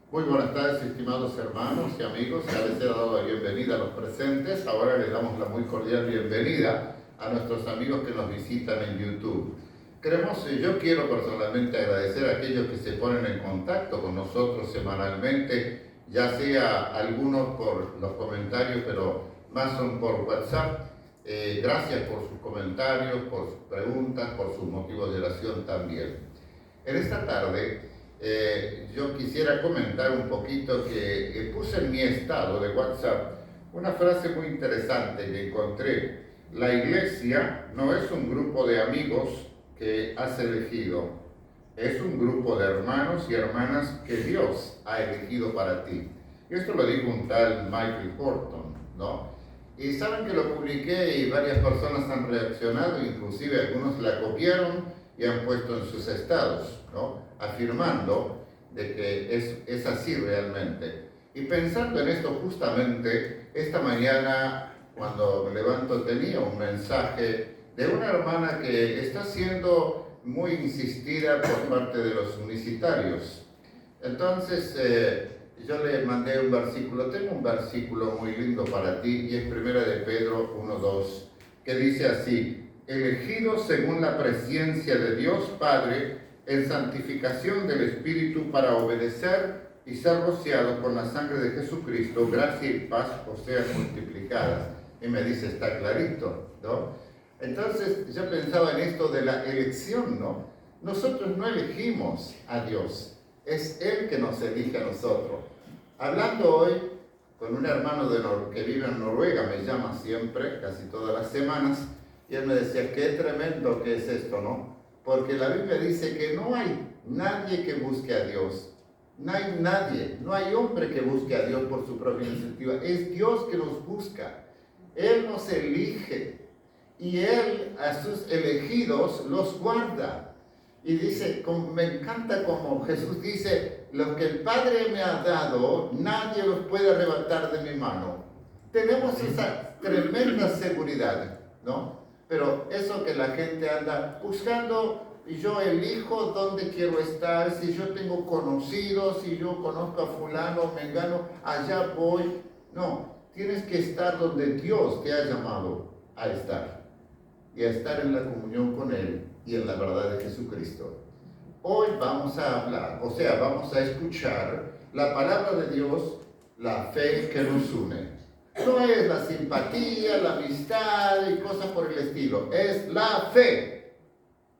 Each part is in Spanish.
Muy buenas tardes, estimados hermanos y amigos. Ya les he dado la bienvenida a los presentes. Ahora les damos la muy cordial bienvenida a nuestros amigos que nos visitan en YouTube. Yo quiero personalmente agradecer a aquellos que se ponen en contacto con nosotros semanalmente, ya sea algunos por los comentarios, pero más son por WhatsApp. Gracias por sus comentarios, por sus preguntas, por sus motivos de oración también. En esta tarde yo quisiera comentar un poquito que puse en mi estado de WhatsApp una frase muy interesante que encontré. La iglesia no es un grupo de amigos que has elegido, es un grupo de hermanos y hermanas que Dios ha elegido para ti. Y esto lo dijo un tal Michael Horton, ¿no? Y saben que lo publiqué y varias personas han reaccionado, inclusive algunos la copiaron y han puesto en sus estados, ¿no? Afirmando de que es así realmente. Y pensando en esto justamente, esta mañana cuando me levanto tenía un mensaje de una hermana que está siendo muy insistida por parte de los unicitarios. Entonces yo le mandé un versículo, tengo un versículo muy lindo para ti y es 1 de Pedro 1:2, que dice así: elegidos según la presciencia de Dios Padre, en santificación del Espíritu para obedecer y ser rociados con la sangre de Jesucristo, gracia y paz os sean multiplicadas. Y me dice, está clarito, ¿no? Entonces yo pensaba en esto de la elección, ¿no? Nosotros no elegimos a Dios, es Él que nos elige a nosotros. Hablando hoy con un hermano que vive en Noruega, me llama siempre, casi todas las semanas, y él me decía, qué tremendo que es esto, ¿no? Porque la Biblia dice que no hay nadie que busque a Dios. No hay nadie, no hay hombre que busque a Dios por su propia iniciativa. Es Dios que nos busca. Él nos elige y Él a sus elegidos los guarda. Y dice, me encanta como Jesús dice, los que el Padre me ha dado, nadie los puede arrebatar de mi mano. Tenemos esa tremenda seguridad, ¿no? Pero eso que la gente anda buscando, y yo elijo dónde quiero estar, si yo tengo conocidos, si yo conozco a fulano, mengano, allá voy. No, tienes que estar donde Dios te ha llamado a estar, y a estar en la comunión con Él y en la verdad de Jesucristo. Hoy vamos a hablar, vamos a escuchar la palabra de Dios, la fe que nos une. No es la simpatía, la amistad y cosas por el estilo. Es la fe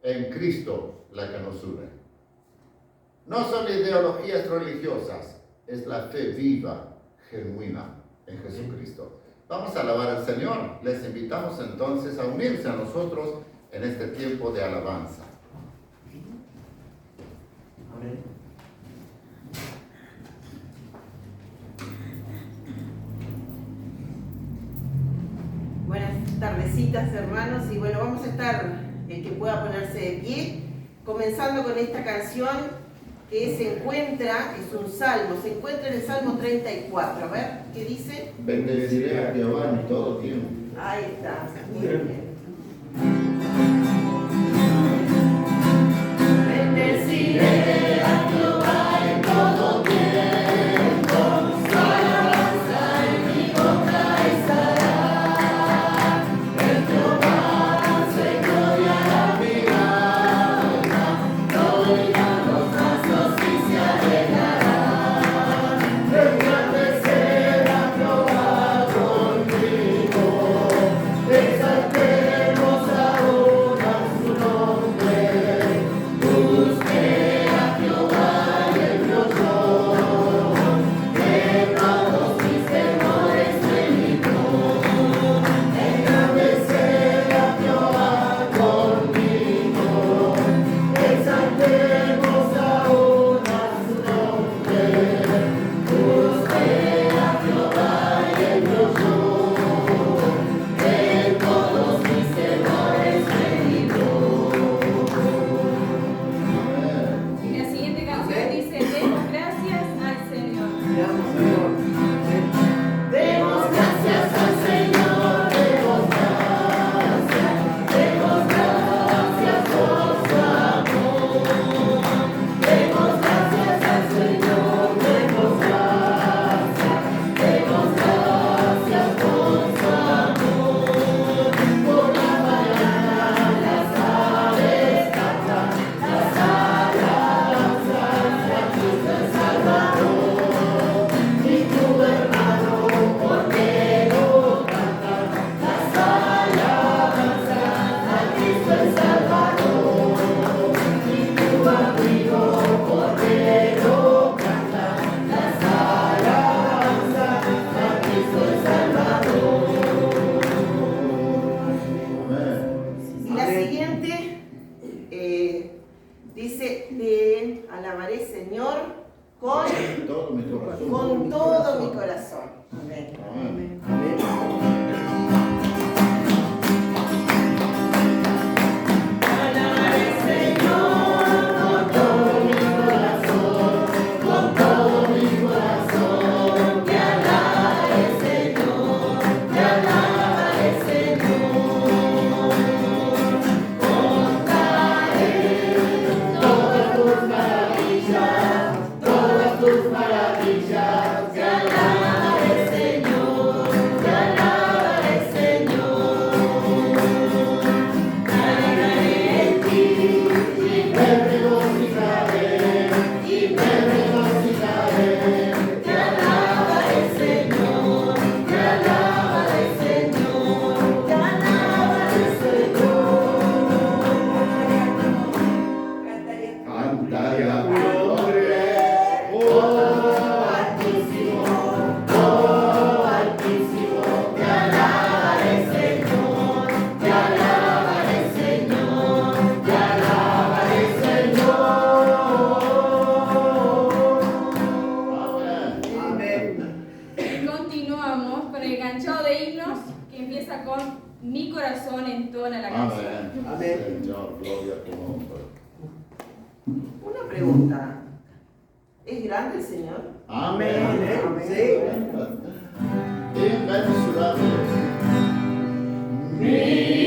en Cristo la que nos une. No son ideologías religiosas, es la fe viva, genuina en Jesucristo. Vamos a alabar al Señor. Les invitamos entonces a unirse a nosotros en este tiempo de alabanza. Amén. Buenas tardecitas, hermanos, y bueno, vamos a estar, el que pueda ponerse de pie, comenzando con esta canción que se encuentra, es un salmo, se encuentra en el Salmo 34, a ver, ¿qué dice? Bendeciré a Jehová en todo tiempo. Ahí está, muy bien. Bendeciré a Jehová en todo tiempo. Exaltemos a amaré, Señor, con todo mi corazón. con todo mi corazón. Amén. Amén. Continuamos con el ganchado de himnos que empieza con mi corazón entona la canción. Amén. Señor, gloria a tu nombre. Una pregunta. ¿Es grande el Señor? Amén. Sí. Inmensurable. Mi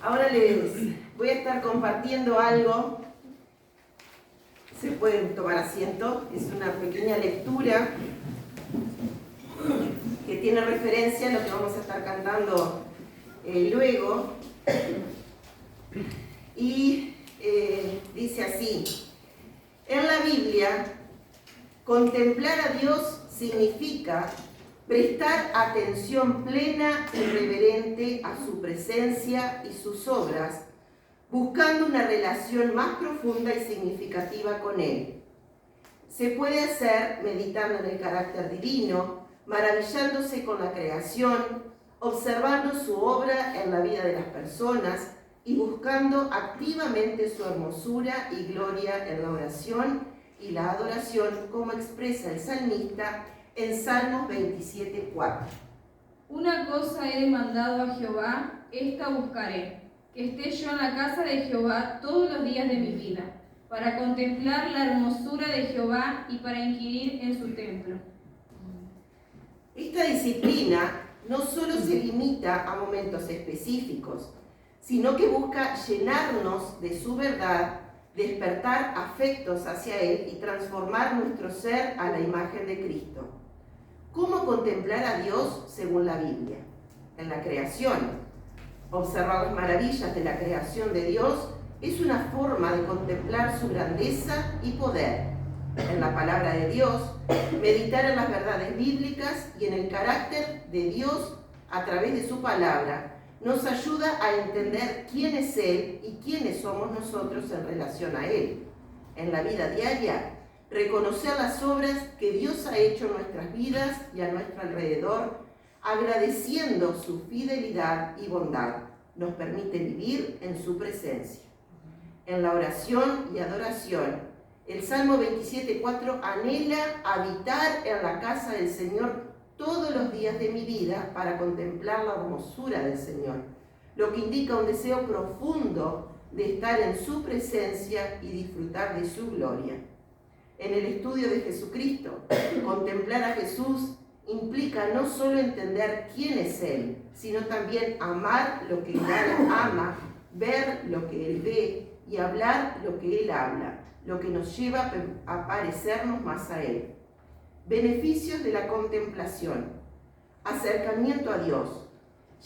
Ahora les voy a estar compartiendo algo. Se pueden tomar asiento. Es una pequeña lectura que tiene referencia a lo que vamos a estar cantando luego. Y dice así: en la Biblia, contemplar a Dios significa prestar atención plena y reverente a su presencia y sus obras, buscando una relación más profunda y significativa con Él. Se puede hacer meditando en el carácter divino, maravillándose con la creación, observando su obra en la vida de las personas y buscando activamente su hermosura y gloria en la oración y la adoración, como expresa el salmista en Salmos 27:4. Una cosa he demandado a Jehová, esta buscaré, que esté yo en la casa de Jehová todos los días de mi vida, para contemplar la hermosura de Jehová y para inquirir en su templo. Esta disciplina no solo se limita a momentos específicos, sino que busca llenarnos de su verdad, despertar afectos hacia Él y transformar nuestro ser a la imagen de Cristo. ¿Cómo contemplar a Dios según la Biblia? En la creación. Observar las maravillas de la creación de Dios es una forma de contemplar su grandeza y poder. En la palabra de Dios, meditar en las verdades bíblicas y en el carácter de Dios a través de su palabra nos ayuda a entender quién es Él y quiénes somos nosotros en relación a Él. En la vida diaria, reconocer las obras que Dios ha hecho en nuestras vidas y a nuestro alrededor, agradeciendo su fidelidad y bondad, nos permite vivir en su presencia. En la oración y adoración, el Salmo 27:4 anhela habitar en la casa del Señor todos los días de mi vida para contemplar la hermosura del Señor, lo que indica un deseo profundo de estar en su presencia y disfrutar de su gloria. En el estudio de Jesucristo, contemplar a Jesús implica no solo entender quién es Él, sino también amar lo que Él ama, ver lo que Él ve y hablar lo que Él habla, lo que nos lleva a parecernos más a Él. Beneficios de la contemplación. Acercamiento a Dios.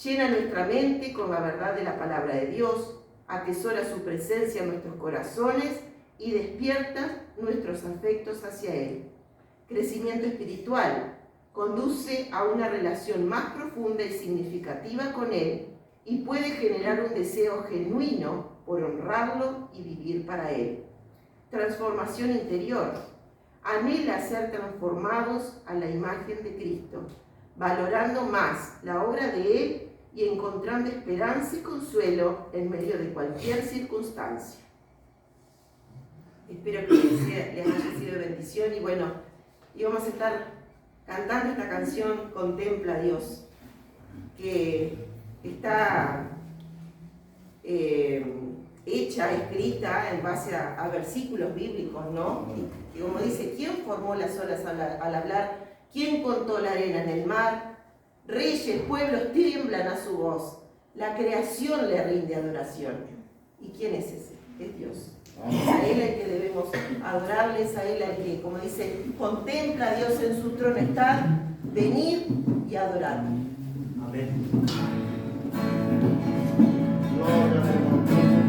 Llena nuestra mente con la verdad de la palabra de Dios, atesora su presencia en nuestros corazones y despierta nuestros afectos hacia Él. Crecimiento espiritual. Conduce a una relación más profunda y significativa con Él y puede generar un deseo genuino por honrarlo y vivir para Él. Transformación interior. Anhela ser transformados a la imagen de Cristo, valorando más la obra de Él y encontrando esperanza y consuelo en medio de cualquier circunstancia. Espero que les haya sido de bendición y bueno, y vamos a estar cantando esta canción Contempla a Dios, que está hecha, escrita en base a versículos bíblicos, ¿no? Y como dice, ¿quién formó las olas al hablar? ¿Quién contó la arena en el mar? Reyes, pueblos tiemblan a su voz. La creación le rinde adoración. ¿Y quién es ese? Es Dios. Es a Él al que debemos adorarle, es a Él al que, como dice, contempla a Dios en su trono estar, venid y adorarle. Amén. Gloria a Dios.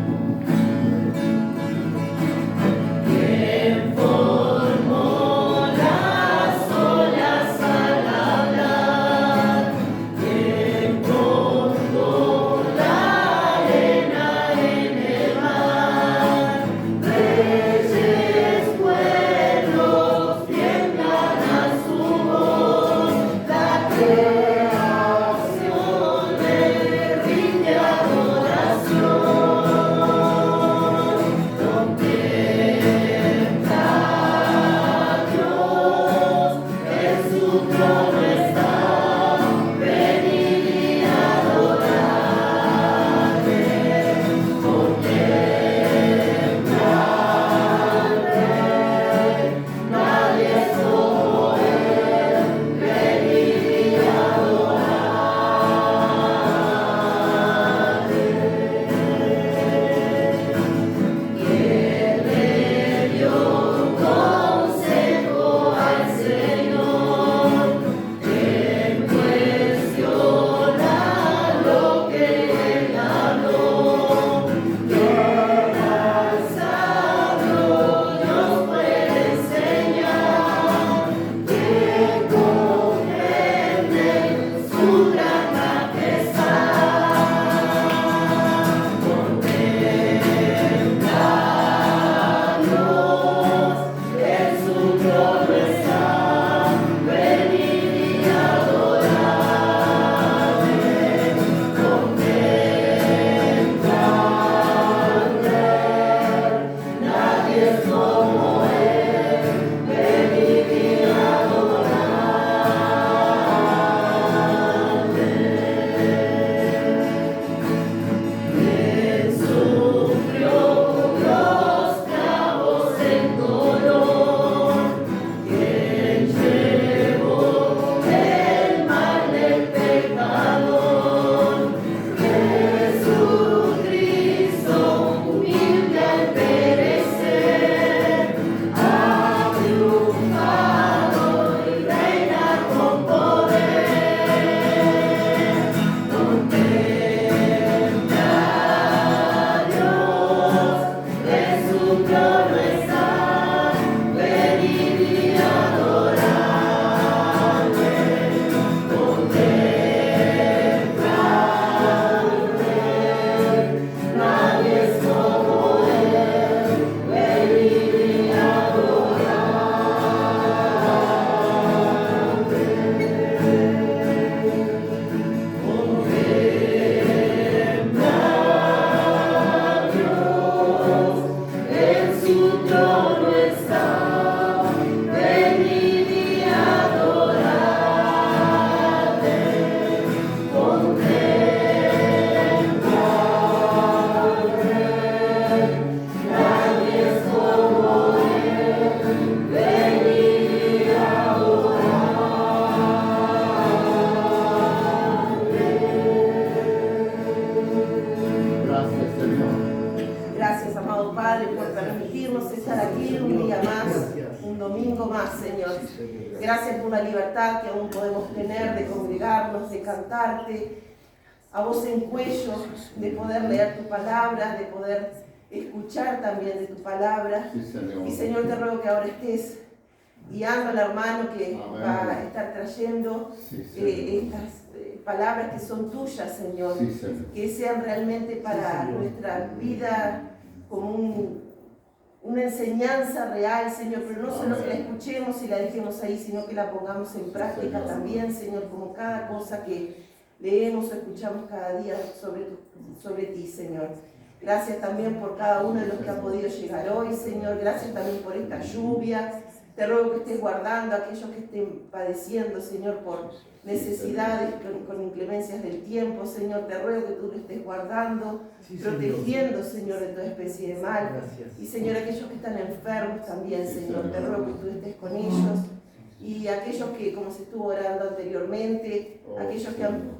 Gracias por la libertad que aún podemos tener de congregarnos, de cantarte a voz en cuello, de poder leer tu palabra, de poder escuchar también de tu palabra. Sí, Señor. Y Señor, te ruego que ahora estés guiando al hermano que Amén. va a estar trayendo Sí, Señor. estas palabras que son tuyas, Señor. Sí, Señor. Que sean realmente para nuestra vida como una enseñanza real, Señor, pero no solo que la escuchemos y la dejemos ahí, sino que la pongamos en práctica Señor. también, Señor, como cada cosa que leemos o escuchamos cada día sobre ti, Señor. Gracias también por cada uno de los que han podido llegar hoy, Señor. Gracias también por esta lluvia. Te ruego que estés guardando a aquellos que estén padeciendo, Señor, por necesidades, con inclemencias del tiempo, Señor. Te ruego que tú lo estés guardando, protegiendo, Señor, de toda especie de mal. Y, Señor, aquellos que están enfermos también, Señor. Te ruego que tú estés con ellos. Y aquellos que, como se estuvo orando anteriormente, aquellos que han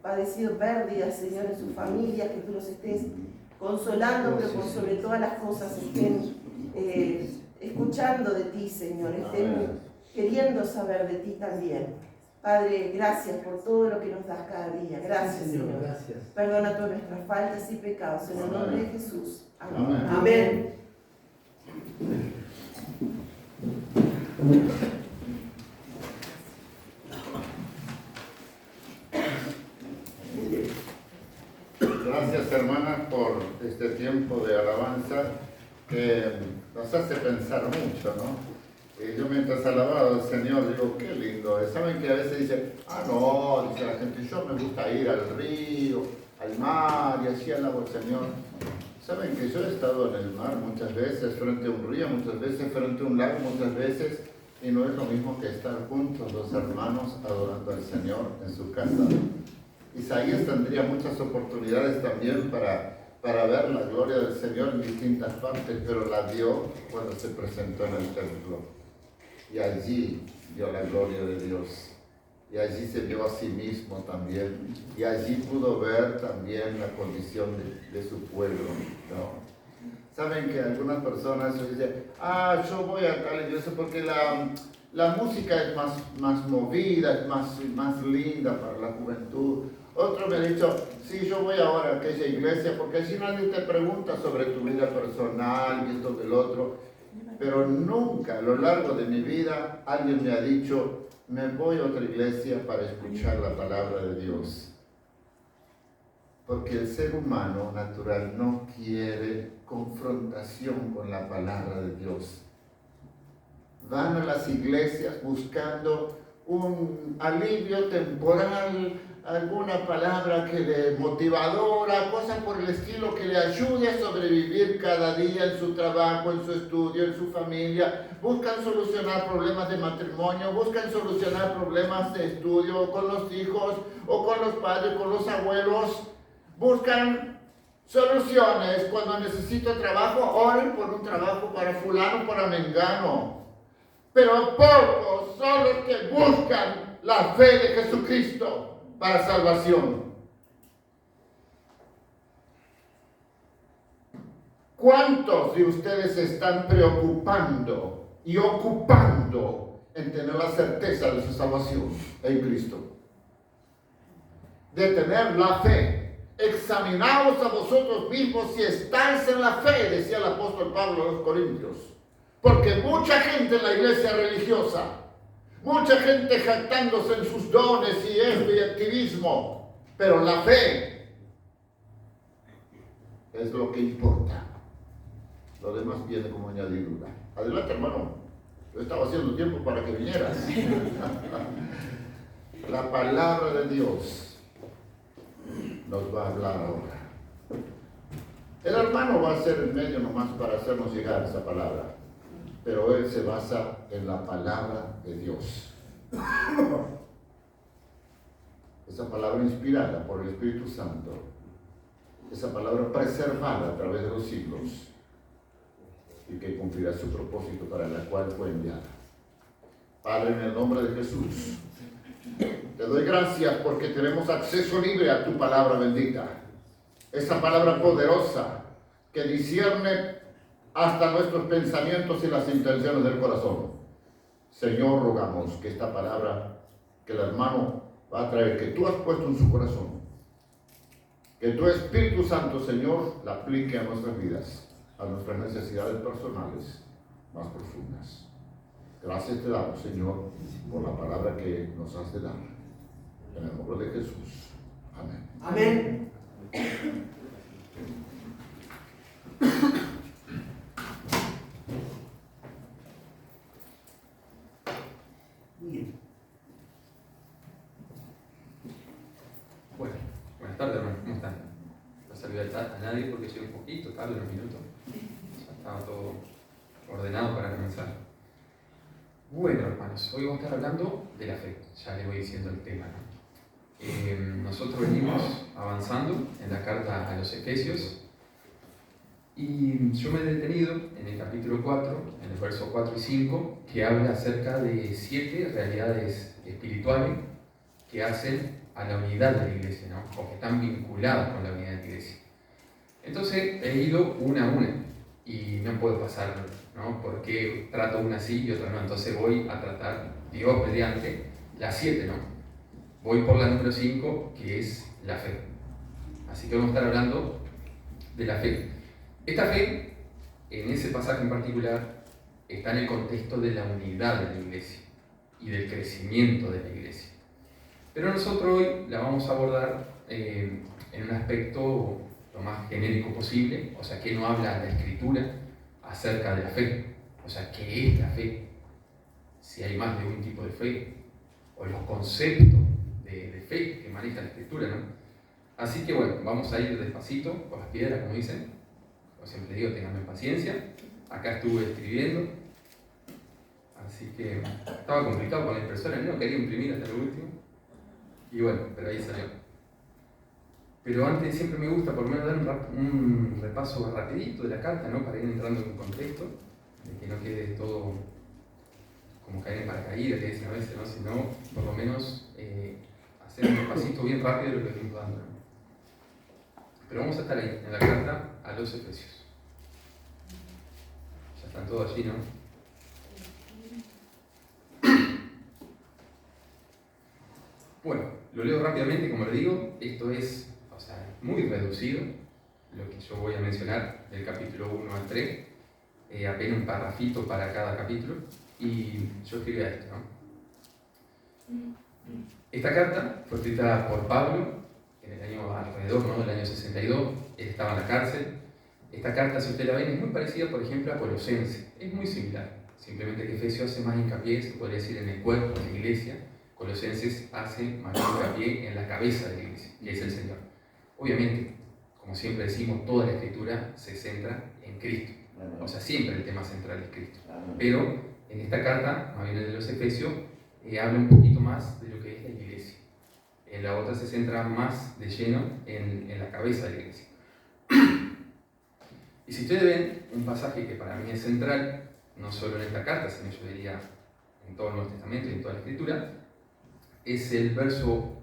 padecido pérdidas, Señor, en sus familias, que tú los estés consolando, pero por sobre todas las cosas estén escuchando de ti, Señor, estén queriendo saber de ti también. Padre, gracias por todo lo que nos das cada día. Gracias, Señor. Gracias. Perdona todas nuestras faltas y pecados en el nombre de Jesús. Amén. Amén. Gracias, hermanas, por este tiempo de alabanza que nos hace pensar mucho, ¿no? Yo mientras alababa al Señor digo, qué lindo es. Saben que a veces dicen, no, dice la gente, yo me gusta ir al río, al mar y así alabo al Señor. Saben que yo he estado en el mar muchas veces, frente a un río, muchas veces frente a un lago, muchas veces, y no es lo mismo que estar juntos los hermanos adorando al Señor en su casa. Isaías tendría muchas oportunidades también para ver la gloria del Señor en distintas partes, pero la vio cuando se presentó en el templo. Y allí vio la gloria de Dios. Y allí se vio a sí mismo también. Y allí pudo ver también la condición de su pueblo, ¿no? Saben que algunas personas dicen, yo voy a tal iglesia porque la música es más movida, es más linda para la juventud. Otro me ha dicho, sí, yo voy ahora a aquella iglesia porque así nadie te pregunta sobre tu vida personal y esto que el otro. Pero nunca a lo largo de mi vida alguien me ha dicho, me voy a otra iglesia para escuchar la palabra de Dios. Porque el ser humano natural no quiere confrontación con la palabra de Dios. Van a las iglesias buscando un alivio temporal, alguna palabra que le motivadora, cosas por el estilo que le ayude a sobrevivir cada día en su trabajo, en su estudio, en su familia. Buscan solucionar problemas de matrimonio, buscan solucionar problemas de estudio con los hijos o con los padres, con los abuelos. Buscan soluciones. Cuando necesito trabajo, oren por un trabajo para fulano, para mengano. Pero pocos son los que buscan la fe de Jesucristo para salvación. ¿Cuántos de ustedes se están preocupando y ocupando en tener la certeza de su salvación en Cristo? De tener la fe. Examinaos a vosotros mismos si estáis en la fe, decía el apóstol Pablo a los Corintios. Porque mucha gente en la iglesia religiosa, mucha gente jactándose en sus dones y esto y activismo, pero la fe es lo que importa. Lo demás viene como añadidura. Adelante, hermano. Yo estaba haciendo tiempo para que vinieras. La palabra de Dios nos va a hablar ahora. El hermano va a ser el medio nomás para hacernos llegar esa palabra. Pero él se basa en la palabra de Dios. Esa palabra inspirada por el Espíritu Santo. Esa palabra preservada a través de los siglos. Y que cumplirá su propósito para la cual fue enviada. Padre, en el nombre de Jesús, te doy gracias porque tenemos acceso libre a tu palabra bendita. Esa palabra poderosa que discierne hasta nuestros pensamientos y las intenciones del corazón. Señor, rogamos que esta palabra que el hermano va a traer, que tú has puesto en su corazón, que tu Espíritu Santo, Señor, la aplique a nuestras vidas, a nuestras necesidades personales más profundas. Gracias te damos, Señor, por la palabra que nos has de dar. En el nombre de Jesús. Amén. Amén. Bien. Bueno, buenas tardes, hermano. ¿Cómo están? No saludé a nadie porque llegué un poquito tarde, unos minutos. Ya estaba todo ordenado para comenzar. Bueno, hermanos, hoy vamos a estar hablando de la fe. Ya les voy diciendo el tema, ¿no? Nosotros venimos avanzando en la carta a los Efesios y yo me he detenido en el capítulo 4, en el verso 4 y 5, que habla acerca de 7 realidades espirituales que hacen a la unidad de la iglesia, ¿no? O que están vinculadas con la unidad de la iglesia. Entonces he ido una a una y no puedo pasar, ¿no? Porque trato una sí y otra no. Entonces voy a tratar, Dios mediante, las 7, ¿no? Voy por la número 5, que es la fe. Así que vamos a estar hablando de la fe. Esta fe, en ese pasaje en particular, está en el contexto de la unidad de la iglesia y del crecimiento de la iglesia. Pero nosotros hoy la vamos a abordar en un aspecto lo más genérico posible, o sea, que no habla la Escritura acerca de la fe, o sea, ¿qué es la fe? Si hay más de un tipo de fe, o los conceptos de fe que maneja la Escritura, ¿no? Así que bueno, vamos a ir despacito, por las piedras, como dicen. Como siempre digo, tenganme paciencia. Acá estuve escribiendo, así que estaba complicado con la impresora, no quería imprimir hasta lo último. Y bueno, pero ahí salió. Pero antes siempre me gusta por lo menos dar un repaso rapidito de la carta, ¿no? Para ir entrando en un contexto, de que no quede todo como caer en paracaídas, que dicen a veces, ¿no? Sino por lo menos hacer un repasito bien rápido de lo que venimos dando, ¿no? Pero vamos a estar ahí, en la carta a los Efesios. Ya están todos allí, ¿no? Bueno, lo leo rápidamente, como le digo, esto es, o sea, muy reducido, lo que yo voy a mencionar del capítulo 1 al 3, apenas un parrafito para cada capítulo, y yo escribí esto, ¿no? Esta carta fue escrita por Pablo en el año alrededor, ¿no? Del año 62, él estaba en la cárcel. Esta carta, si usted la ven, es muy parecida, por ejemplo, a Colosenses, es muy similar, simplemente que Efesios hace más hincapié, se podría decir, en el cuerpo de la iglesia. Colosenses hace más hincapié en la cabeza de la iglesia, que es el Señor. Obviamente, como siempre decimos, toda la Escritura se centra en Cristo. O sea, siempre el tema central es Cristo. Pero en esta carta, más bien de los Efesios, habla un poquito más de lo que es la iglesia. En la otra se centra más de lleno en la cabeza de la iglesia. Y si ustedes ven un pasaje que para mí es central, no solo en esta carta, sino yo diría en todo el Nuevo Testamento y en toda la Escritura, es el verso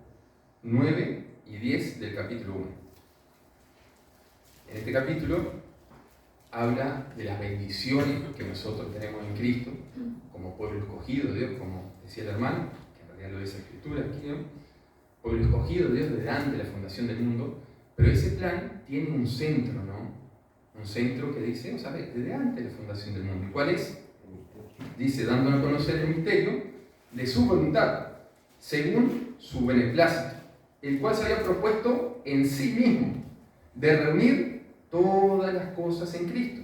9 y 10 del capítulo 1. En este capítulo habla de las bendiciones que nosotros tenemos en Cristo como pueblo escogido de Dios, como decía el hermano, que en realidad lo dice la Escritura aquí, ¿no? Pueblo escogido de Dios desde antes de la fundación del mundo, pero ese plan tiene un centro, ¿no? Un centro que dice, o sea, desde antes de la fundación del mundo. ¿Y cuál es? Dice, dándonos a conocer el misterio de su voluntad, según su beneplácito, el cual se había propuesto en sí mismo, de reunir todas las cosas en Cristo,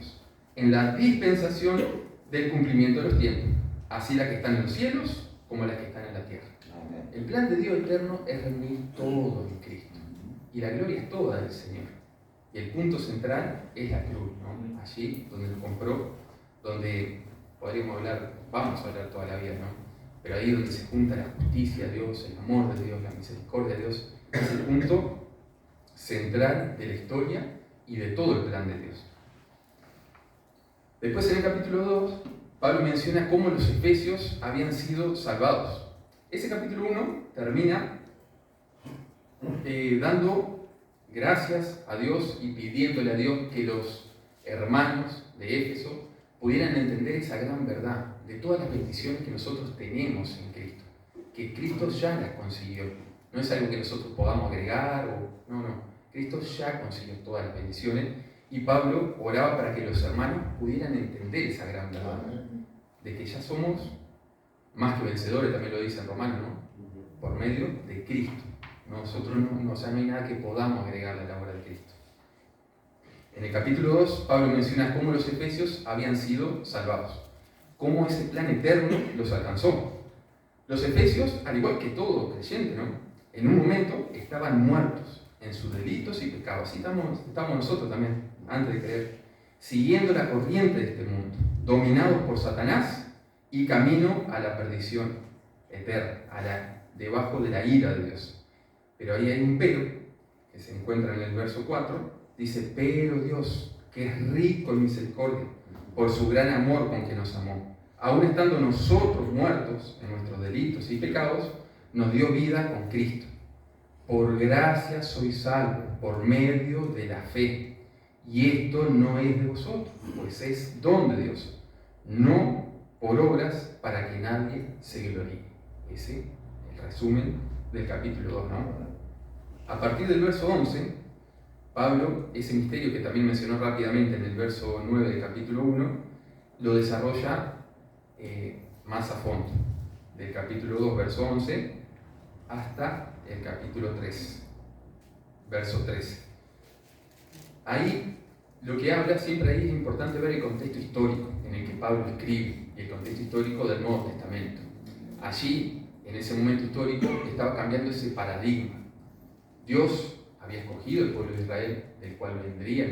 en la dispensación del cumplimiento de los tiempos, así las que están en los cielos como las que están en la tierra. El plan de Dios eterno es reunir todo en Cristo, y la gloria es toda del Señor. Y el punto central es la cruz, ¿no? Allí donde nos compró, donde podríamos hablar, vamos a hablar toda la vida, ¿no? Pero ahí donde se junta la justicia de Dios, el amor de Dios, la misericordia de Dios, es el punto central de la historia y de todo el plan de Dios. Después en el capítulo 2, Pablo menciona cómo los efesios habían sido salvados. Ese capítulo 1 termina dando gracias a Dios y pidiéndole a Dios que los hermanos de Éfeso pudieran entender esa gran verdad, de todas las bendiciones que nosotros tenemos en Cristo, que Cristo ya las consiguió. No es algo que nosotros podamos agregar, no. Cristo ya consiguió todas las bendiciones y Pablo oraba para que los hermanos pudieran entender esa gran verdad, de que ya somos más que vencedores, también lo dice en Romanos, ¿no? Por medio de Cristo. Nosotros no hay nada que podamos agregarle a la obra de Cristo. En el capítulo 2, Pablo menciona cómo los efesios habían sido salvados, cómo ese plan eterno los alcanzó. Los efesios, al igual que todo creyente, ¿no? En un momento estaban muertos en sus delitos y pecados. Así estamos nosotros también, antes de creer, siguiendo la corriente de este mundo, dominados por Satanás y camino a la perdición eterna, debajo de la ira de Dios. Pero ahí hay un pero, que se encuentra en el verso 4, dice, pero Dios, que es rico en misericordia, por su gran amor con que nos amó, aun estando nosotros muertos en nuestros delitos y pecados, nos dio vida con Cristo. Por gracia sois salvos, por medio de la fe. Y esto no es de vosotros, pues es don de Dios, no por obras para que nadie se gloríe. Ese es el resumen del capítulo 2, ¿no? A partir del verso 11, Pablo, ese misterio que también mencionó rápidamente en el verso 9 del capítulo 1, lo desarrolla más a fondo, del capítulo 2, verso 11, hasta el capítulo 3, verso 13. Ahí, lo que habla siempre ahí es importante ver el contexto histórico en el que Pablo escribe, y el contexto histórico del Nuevo Testamento. Allí, en ese momento histórico, estaba cambiando ese paradigma. Dios había escogido el pueblo de Israel, del cual vendría el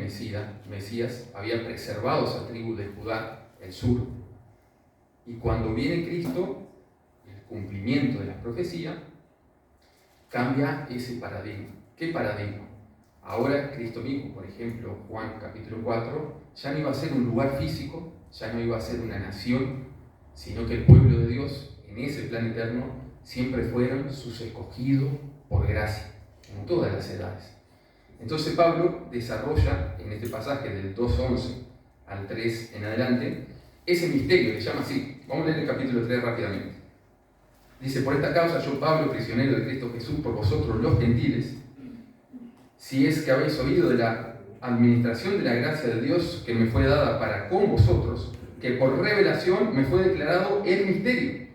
Mesías, había preservado esa tribu de Judá, el sur. Y cuando viene Cristo, el cumplimiento de la profecía, cambia ese paradigma. ¿Qué paradigma? Ahora Cristo mismo, por ejemplo, Juan capítulo 4, ya no iba a ser un lugar físico, ya no iba a ser una nación, sino que el pueblo de Dios, en ese plan eterno, siempre fueron sus escogidos por gracia, en todas las edades. Entonces Pablo desarrolla en este pasaje del 2.11 al 3 en adelante ese misterio, que se llama así. Vamos a leer el capítulo 3 rápidamente. Dice, por esta causa yo, Pablo, prisionero de Cristo Jesús, por vosotros los gentiles, si es que habéis oído de la administración de la gracia de Dios que me fue dada para con vosotros, que por revelación me fue declarado el misterio,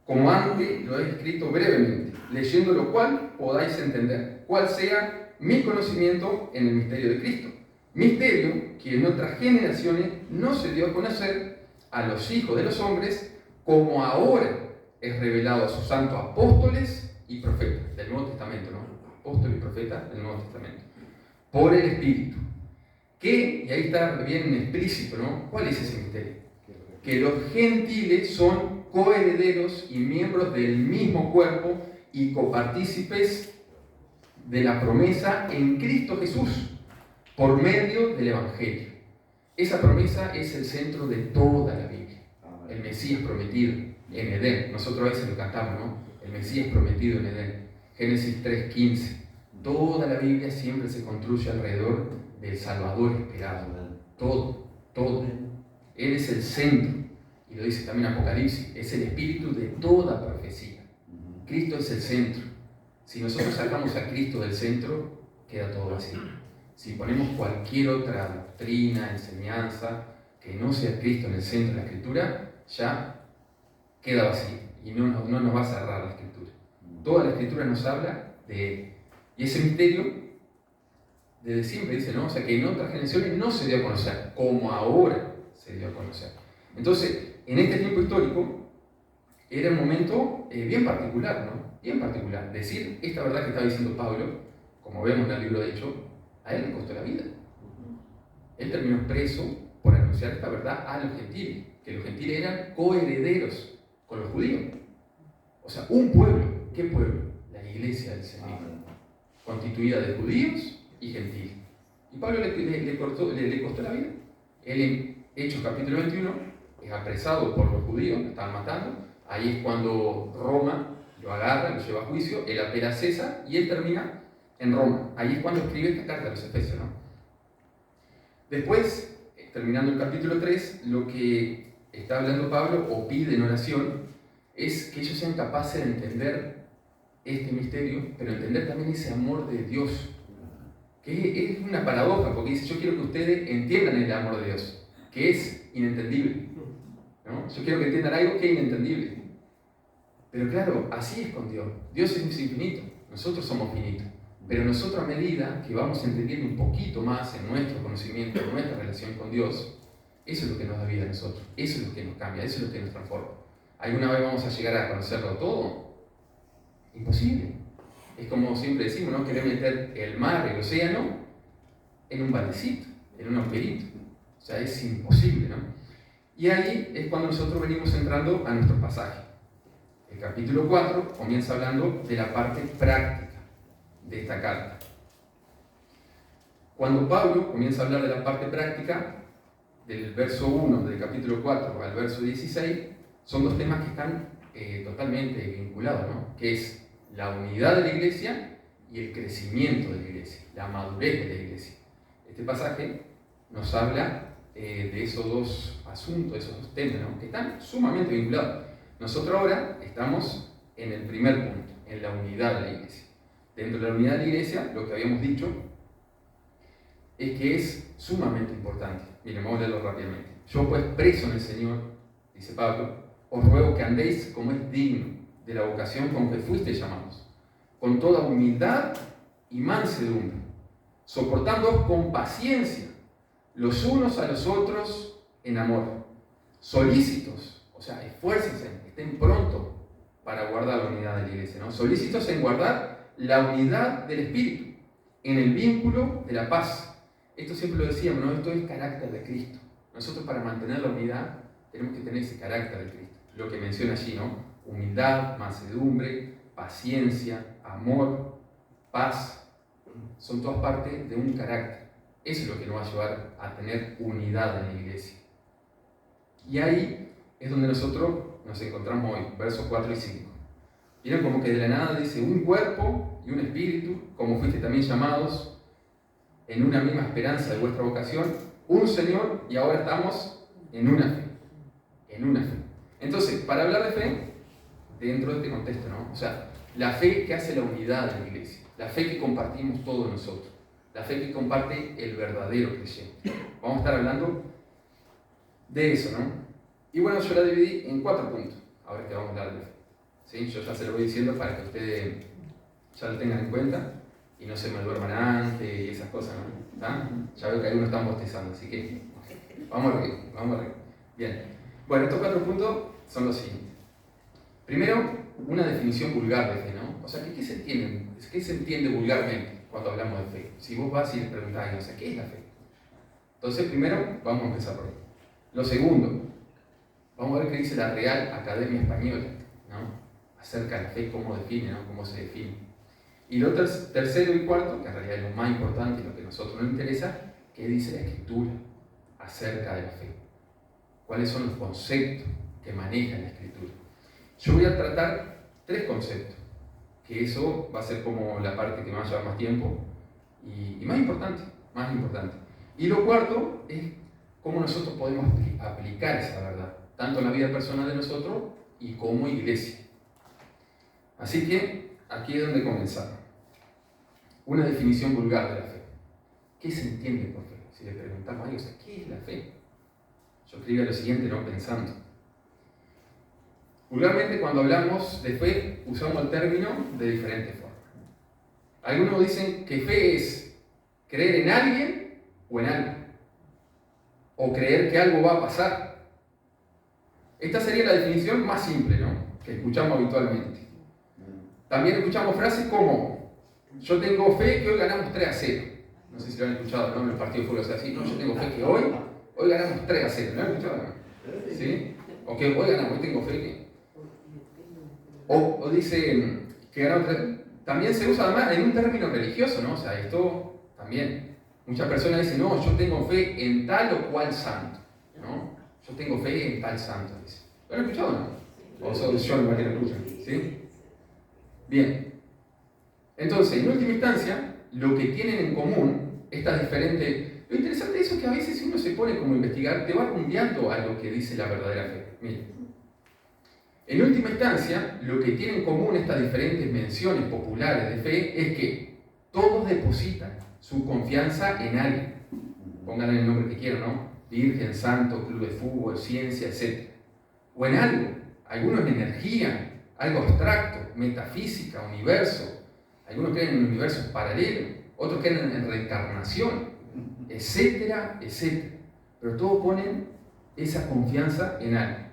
como antes lo he escrito brevemente, leyendo lo cual podáis entender, cuál sea mi conocimiento en el misterio de Cristo. Misterio que en otras generaciones no se dio a conocer a los hijos de los hombres, como ahora es revelado a sus santos apóstoles y profetas del Nuevo Testamento, ¿no? Apóstol y profeta del Nuevo Testamento, por el Espíritu. Que, y ahí está bien explícito, ¿no? ¿Cuál es ese misterio? Que los gentiles son coherederos y miembros del mismo cuerpo y copartícipes de la promesa en Cristo Jesús, por medio del Evangelio. Esa promesa es el centro de toda la Biblia. El Mesías prometido en Edén. Nosotros a veces lo cantamos, ¿no? El Mesías prometido en Edén. Génesis 3.15. Toda la Biblia siempre se construye alrededor del Salvador esperado. Todo. Él es el centro. Y lo dice también Apocalipsis. Es el espíritu de toda profecía. Cristo es el centro. Si nosotros sacamos a Cristo del centro, queda todo vacío. Si ponemos cualquier otra doctrina, enseñanza, que no sea Cristo en el centro de la Escritura, ya queda vacío y no nos va a cerrar la Escritura. Toda la Escritura nos habla de Él. Y ese misterio, desde siempre dice, ¿no? O sea, que en otras generaciones no se dio a conocer, como ahora se dio a conocer. Entonces, en este tiempo histórico, era un momento bien particular, ¿no? Bien particular. Decir esta verdad que está diciendo Pablo, como vemos en el libro de Hechos, a él le costó la vida. Él terminó preso por anunciar esta verdad a los gentiles, que los gentiles eran coherederos con los judíos. O sea, un pueblo. ¿Qué pueblo? La iglesia del Señor, constituida de judíos y gentiles. Y Pablo le costó la vida. Él en Hechos capítulo 21 es apresado por los judíos, lo estaban matando. Ahí es cuando Roma lo agarra, lo lleva a juicio, él apela a César y él termina en Roma. Ahí es cuando escribe esta carta a los Efesios, ¿no? Después, terminando el capítulo 3, lo que está hablando Pablo o pide en oración es que ellos sean capaces de entender este misterio, pero entender también ese amor de Dios, que es una paradoja, porque dice, yo quiero que ustedes entiendan el amor de Dios, que es inentendible, ¿no? Yo quiero que entiendan algo que es inentendible. Pero claro, así es con Dios. Dios es infinito, nosotros somos finitos. Pero nosotros, a medida que vamos entendiendo un poquito más en nuestro conocimiento, en nuestra relación con Dios, eso es lo que nos da vida a nosotros, eso es lo que nos cambia, eso es lo que nos transforma. ¿Alguna vez vamos a llegar a conocerlo todo? Imposible. Es como siempre decimos, ¿no? Querer meter el mar, el océano, en un baldecito, en un agujerito. O sea, es imposible, ¿no? Y ahí es cuando nosotros venimos entrando a nuestro pasaje. El capítulo 4 comienza hablando de la parte práctica de esta carta. Cuando Pablo comienza a hablar de la parte práctica, del verso 1 del capítulo 4 al verso 16, son dos temas que están totalmente vinculados, ¿no? Que es la unidad de la iglesia y el crecimiento de la iglesia, la madurez de la iglesia. Este pasaje nos habla de esos dos asuntos, esos dos temas, ¿no? Que están sumamente vinculados. Nosotros ahora estamos en el primer punto, en la unidad de la iglesia. Dentro de la unidad de la iglesia, lo que habíamos dicho es que es sumamente importante. Miren, vamos a leerlo rápidamente. Yo pues preso en el Señor, dice Pablo, os ruego que andéis como es digno de la vocación con que fuisteis llamados, con toda humildad y mansedumbre, soportándoos con paciencia los unos a los otros en amor, solícitos, o sea, esfuércense, estén prontos para guardar la unidad de la iglesia, ¿no? Solícitos en guardar la unidad del Espíritu, en el vínculo de la paz. Esto siempre lo decíamos, ¿no? Esto es carácter de Cristo. Nosotros, para mantener la unidad tenemos que tener ese carácter de Cristo. Lo que menciona allí, ¿no? Humildad, mansedumbre, paciencia, amor, paz. Son todas partes de un carácter. Eso es lo que nos va a llevar a tener unidad en la iglesia. Y ahí es donde nosotros nos encontramos hoy, versos 4 y 5. Miren, como que de la nada dice, un cuerpo y un espíritu, como fuiste también llamados, en una misma esperanza de vuestra vocación, un Señor, y ahora estamos en una fe. En una fe. Entonces, para hablar de fe, dentro de este contexto, ¿no? O sea, la fe que hace la unidad de la iglesia, la fe que compartimos todos nosotros, la fe que comparte el verdadero creyente. Vamos a estar hablando de eso, ¿no? Y bueno, yo la dividí en 4 puntos, ahora que vamos a hablar de fe. ¿Sí? Yo ya se lo voy diciendo para que ustedes ya lo tengan en cuenta y no se me duerman antes y esas cosas, ¿no? ¿Está? Ya veo que algunos están bostezando, así que vamos arriba, vamos arriba. Bien. Bueno, estos 4 puntos son los siguientes. Primero, una definición vulgar de fe, ¿no? O sea, ¿qué se entiende vulgarmente cuando hablamos de fe? Si vos vas y les preguntás, o sea, ¿qué es la fe? Entonces, primero, vamos a empezar por ahí. Lo segundo, vamos a ver qué dice la Real Academia Española, ¿no? Acerca de la fe, cómo define, ¿no? Cómo se define. Y lo tercero y cuarto, que en realidad es lo más importante y lo que a nosotros nos interesa, ¿qué dice la Escritura acerca de la fe? ¿Cuáles son los conceptos que maneja la Escritura? Yo voy a tratar 3 conceptos, que eso va a ser como la parte que me va a llevar más tiempo y más importante, más importante. Y lo cuarto es cómo nosotros podemos aplicar esa verdad, tanto en la vida personal de nosotros y como iglesia. Así que aquí es donde comenzamos. Una definición vulgar de la fe. ¿Qué se entiende por fe? Si le preguntamos a ellos, ¿qué es la fe? Yo escribía lo siguiente, no pensando. Vulgarmente, cuando hablamos de fe, usamos el término de diferentes formas. Algunos dicen que fe es creer en alguien o en algo, o creer que algo va a pasar. Esta sería la definición más simple, ¿no? Que escuchamos habitualmente. También escuchamos frases como: yo tengo fe que hoy ganamos 3-0. No sé si lo han escuchado, ¿no? En el partido de fútbol, o sea, así, no, yo tengo fe que hoy ganamos 3-0. ¿No lo han escuchado? ¿No? ¿Sí? O que hoy ganamos, hoy tengo fe que... O dice que ganamos 3. También se usa además en un término religioso, ¿no? O sea, esto también. Muchas personas dicen, no, yo tengo fe en tal o cual santo, ¿no? Yo tengo fe en tal santo, dice. ¿Lo han escuchado o no? O solo yo no lo escuchan, ¿sí? Bien. Entonces, en última instancia, lo que tienen en común estas diferentes Lo interesante de eso es que a veces si uno se pone como a investigar, te va rumbeando a lo que dice la verdadera fe. Miren, en última instancia, lo que tienen en común estas diferentes menciones populares de fe es que todos depositan su confianza en alguien. Pónganle el nombre que quieran, ¿no? Virgen, santo, club de fútbol, ciencia, etc. O en algo, algunos en energía, algo abstracto, metafísica, universo. Algunos creen en universos paralelos, otros creen en reencarnación, etcétera, etcétera. Pero todos ponen esa confianza en alguien.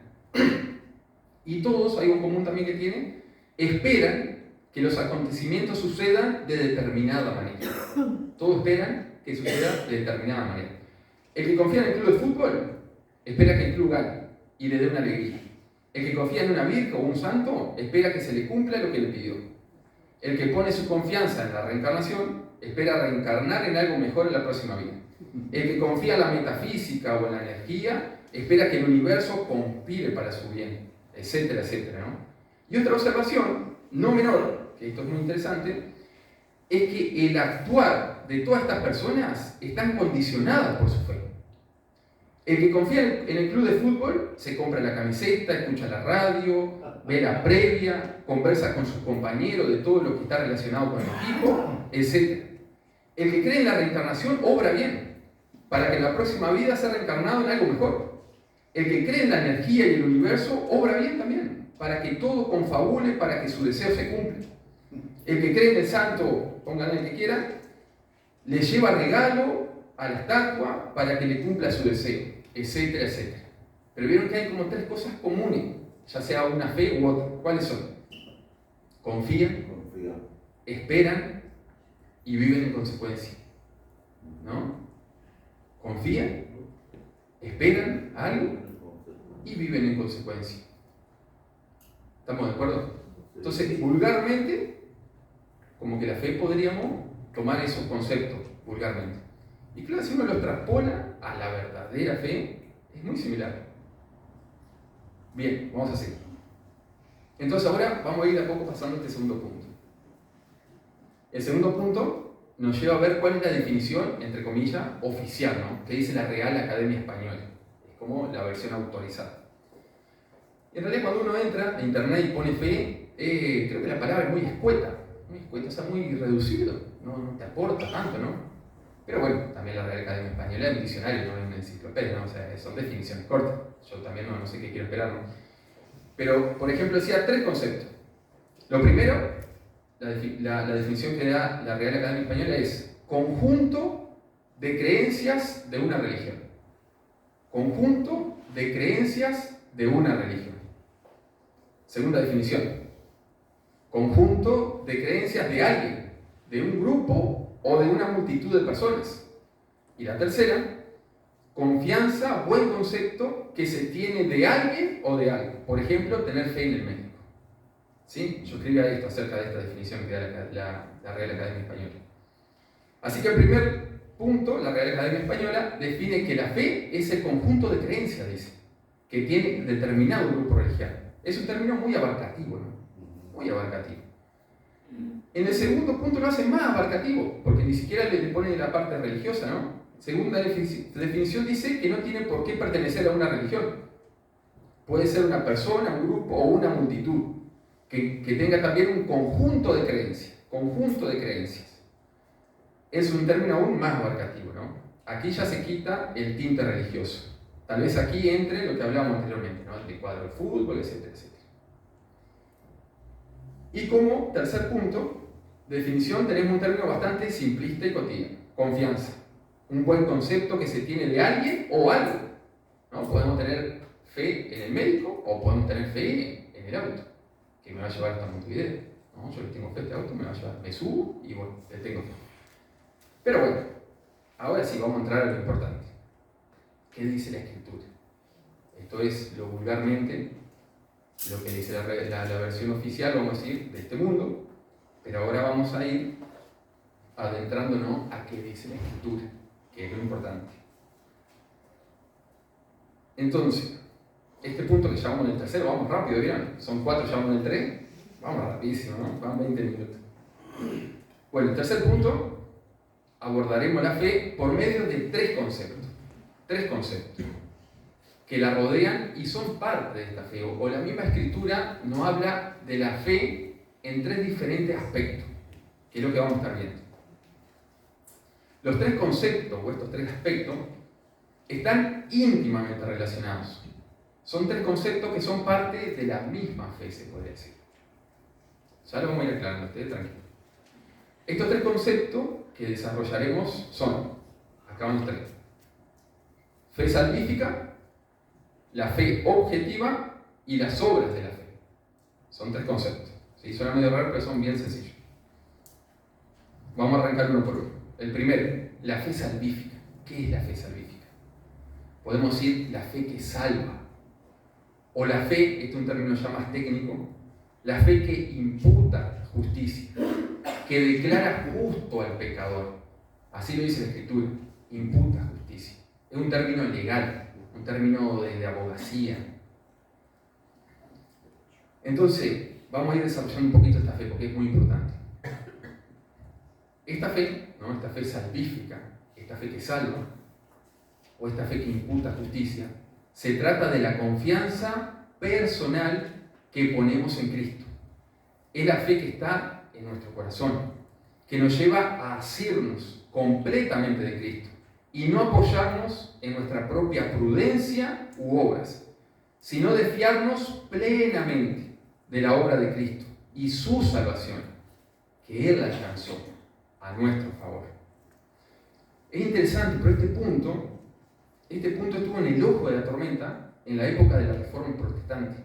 Y todos, hay un común también que tienen, esperan que los acontecimientos sucedan de determinada manera. Todos esperan que suceda de determinada manera. El que confía en el club de fútbol espera que el club gane y le dé una alegría. El que confía en una virgen o un santo espera que se le cumpla lo que le pidió. El que pone su confianza en la reencarnación espera reencarnar en algo mejor en la próxima vida. El que confía en la metafísica o en la energía espera que el universo conspire para su bien, etcétera, etcétera, ¿no? Y otra observación, no menor, que esto es muy interesante, es que el actuar de todas estas personas están condicionadas por su fe. El que confía en el club de fútbol se compra la camiseta, escucha la radio, ve la previa, conversa con sus compañeros de todo lo que está relacionado con el equipo, etc. El que cree en la reencarnación obra bien, para que en la próxima vida sea reencarnado en algo mejor. El que cree en la energía y el universo obra bien también, para que todo confabule, para que su deseo se cumpla. El que cree en el santo, pónganle el que quiera, le lleva regalo a la estatua para que le cumpla su deseo, etcétera, etcétera. Pero vieron que hay como tres cosas comunes, ya sea una fe u otra. ¿Cuáles son? Confían, esperan y viven en consecuencia. ¿No? Confían, esperan algo y viven en consecuencia. ¿Estamos de acuerdo? Entonces, vulgarmente, como que la fe podríamos tomar esos conceptos, vulgarmente. Y claro, si uno los traspola a la verdadera fe, es muy similar. Bien, vamos a seguir. Entonces ahora vamos a ir de a poco pasando a este segundo punto. El segundo punto nos lleva a ver cuál es la definición, entre comillas, oficial, ¿no? Que dice la Real Academia Española. Es como la versión autorizada. En realidad cuando uno entra a internet y pone fe, creo que la palabra es muy escueta, o sea, muy reducido, no te aporta tanto, ¿no? Pero bueno, también la Real Academia Española es un diccionario, no es una enciclopedia, ¿no? O sea, son definiciones cortas. Yo también no sé qué quiero esperar, ¿no? Pero, por ejemplo, decía tres conceptos. Lo primero, la definición que da la Real Academia Española es conjunto de creencias de una religión. Conjunto de creencias de una religión. Segunda definición, conjunto de creencias de alguien, de un grupo o de una multitud de personas. Y la tercera, confianza, buen concepto que se tiene de alguien o de algo. Por ejemplo, tener fe en el médico. ¿Sí? Yo escribía esto acerca de esta definición que da la Real Academia Española. Así que el primer punto, la Real Academia Española define que la fe es el conjunto de creencias, dice, que tiene determinado grupo religioso. Es un término muy abarcativo, ¿no? Muy abarcativo. En el segundo punto lo hace más abarcativo, porque ni siquiera le pone la parte religiosa, ¿no? Segunda definición dice que no tiene por qué pertenecer a una religión. Puede ser una persona, un grupo o una multitud, que tenga también un conjunto de creencias. Conjunto de creencias. Es un término aún más abarcativo, ¿no? Aquí ya se quita el tinte religioso. Tal vez aquí entre lo que hablábamos anteriormente, ¿no? El cuadro de fútbol, etcétera, etcétera. Y como tercer punto, definición, tenemos un término bastante simplista y cotidiano. Confianza. Un buen concepto que se tiene de alguien o algo, ¿no? Podemos tener fe en el médico o podemos tener fe en el auto, que me va a llevar hasta Montevideo, ¿no? Yo le tengo fe a este auto, me va a llevar, me subo y bueno, le tengo fe. Pero bueno, ahora sí vamos a entrar a lo importante. ¿Qué dice la Escritura? Esto es lo vulgarmente, lo que dice la versión oficial, vamos a decir, de este mundo, pero ahora vamos a ir adentrándonos a qué dice la Escritura, que es lo importante. Entonces, este punto que llamamos en el tercero, vamos rápido, ¿vieron? Son 4, llamamos en el 3, vamos rapidísimo, ¿no? Van 20 minutos. Bueno, el tercer punto abordaremos la fe por medio de tres conceptos que la rodean y son parte de esta fe. O la misma escritura nos habla de la fe en tres diferentes aspectos, que es lo que vamos a estar viendo. Los tres conceptos o estos tres aspectos están íntimamente relacionados. Son tres conceptos que son parte de la misma fe, se puede decir. Ya lo vamos a ir aclarando, ustedes tranquilos. Estos tres conceptos que desarrollaremos son, acá vamos tres: fe salvífica, la fe objetiva y las obras de la fe. Son tres conceptos. ¿Sí? Suena medio raro, pero son bien sencillos. Vamos a arrancar uno por uno. El primero, la fe salvífica. ¿Qué es la fe salvífica? Podemos decir la fe que salva. O la fe, este es un término ya más técnico, la fe que imputa justicia, que declara justo al pecador. Así lo dice la Escritura, imputa justicia. Es un término legal, un término de abogacía. Entonces, vamos a ir desarrollando un poquito esta fe porque es muy importante. Esta fe, ¿no? Esta fe salvífica, esta fe que salva, o esta fe que imputa justicia, se trata de la confianza personal que ponemos en Cristo. Es la fe que está en nuestro corazón, que nos lleva a asirnos completamente de Cristo y no apoyarnos en nuestra propia prudencia u obras, sino de fiarnos plenamente de la obra de Cristo y su salvación, que Él alcanzó a nuestro favor. Es interesante, pero este punto estuvo en el ojo de la tormenta en la época de la Reforma Protestante.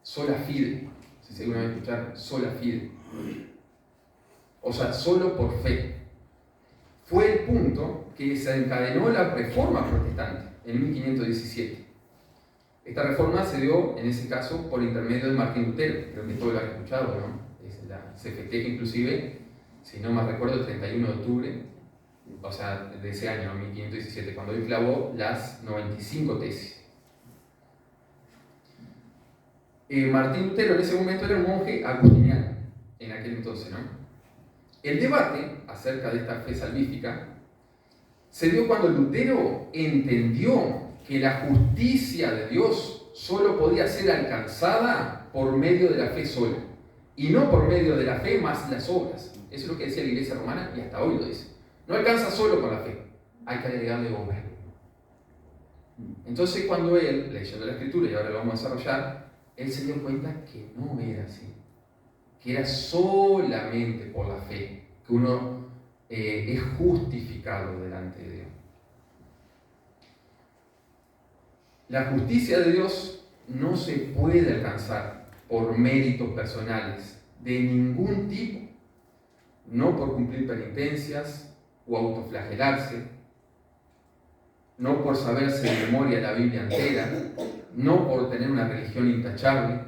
Sola fide, si alguna vez escucharon, sola fide. O sea, solo por fe. Fue el punto que desencadenó la Reforma Protestante en 1517. Esta reforma se dio, en ese caso, por intermedio de Martín Lutero. Creo que todos lo han escuchado, ¿no? Se festeja inclusive, si no me recuerdo, el 31 de octubre, o sea, de ese año, 1517, cuando él clavó las 95 tesis. Martín Lutero en ese momento era un monje agustiniano, en aquel entonces, ¿no? El debate acerca de esta fe salvífica se dio cuando Lutero entendió que la justicia de Dios solo podía ser alcanzada por medio de la fe sola, y no por medio de la fe más las obras. Eso es lo que decía la Iglesia romana y hasta hoy lo dice. No alcanza solo con la fe, hay que agregarle obra. Entonces cuando él, leyendo la Escritura, y ahora lo vamos a desarrollar, él se dio cuenta que no era así, que era solamente por la fe que uno es justificado delante de Dios. La justicia de Dios no se puede alcanzar por méritos personales de ningún tipo, no por cumplir penitencias o autoflagelarse, no por saberse de memoria la Biblia entera, no por tener una religión intachable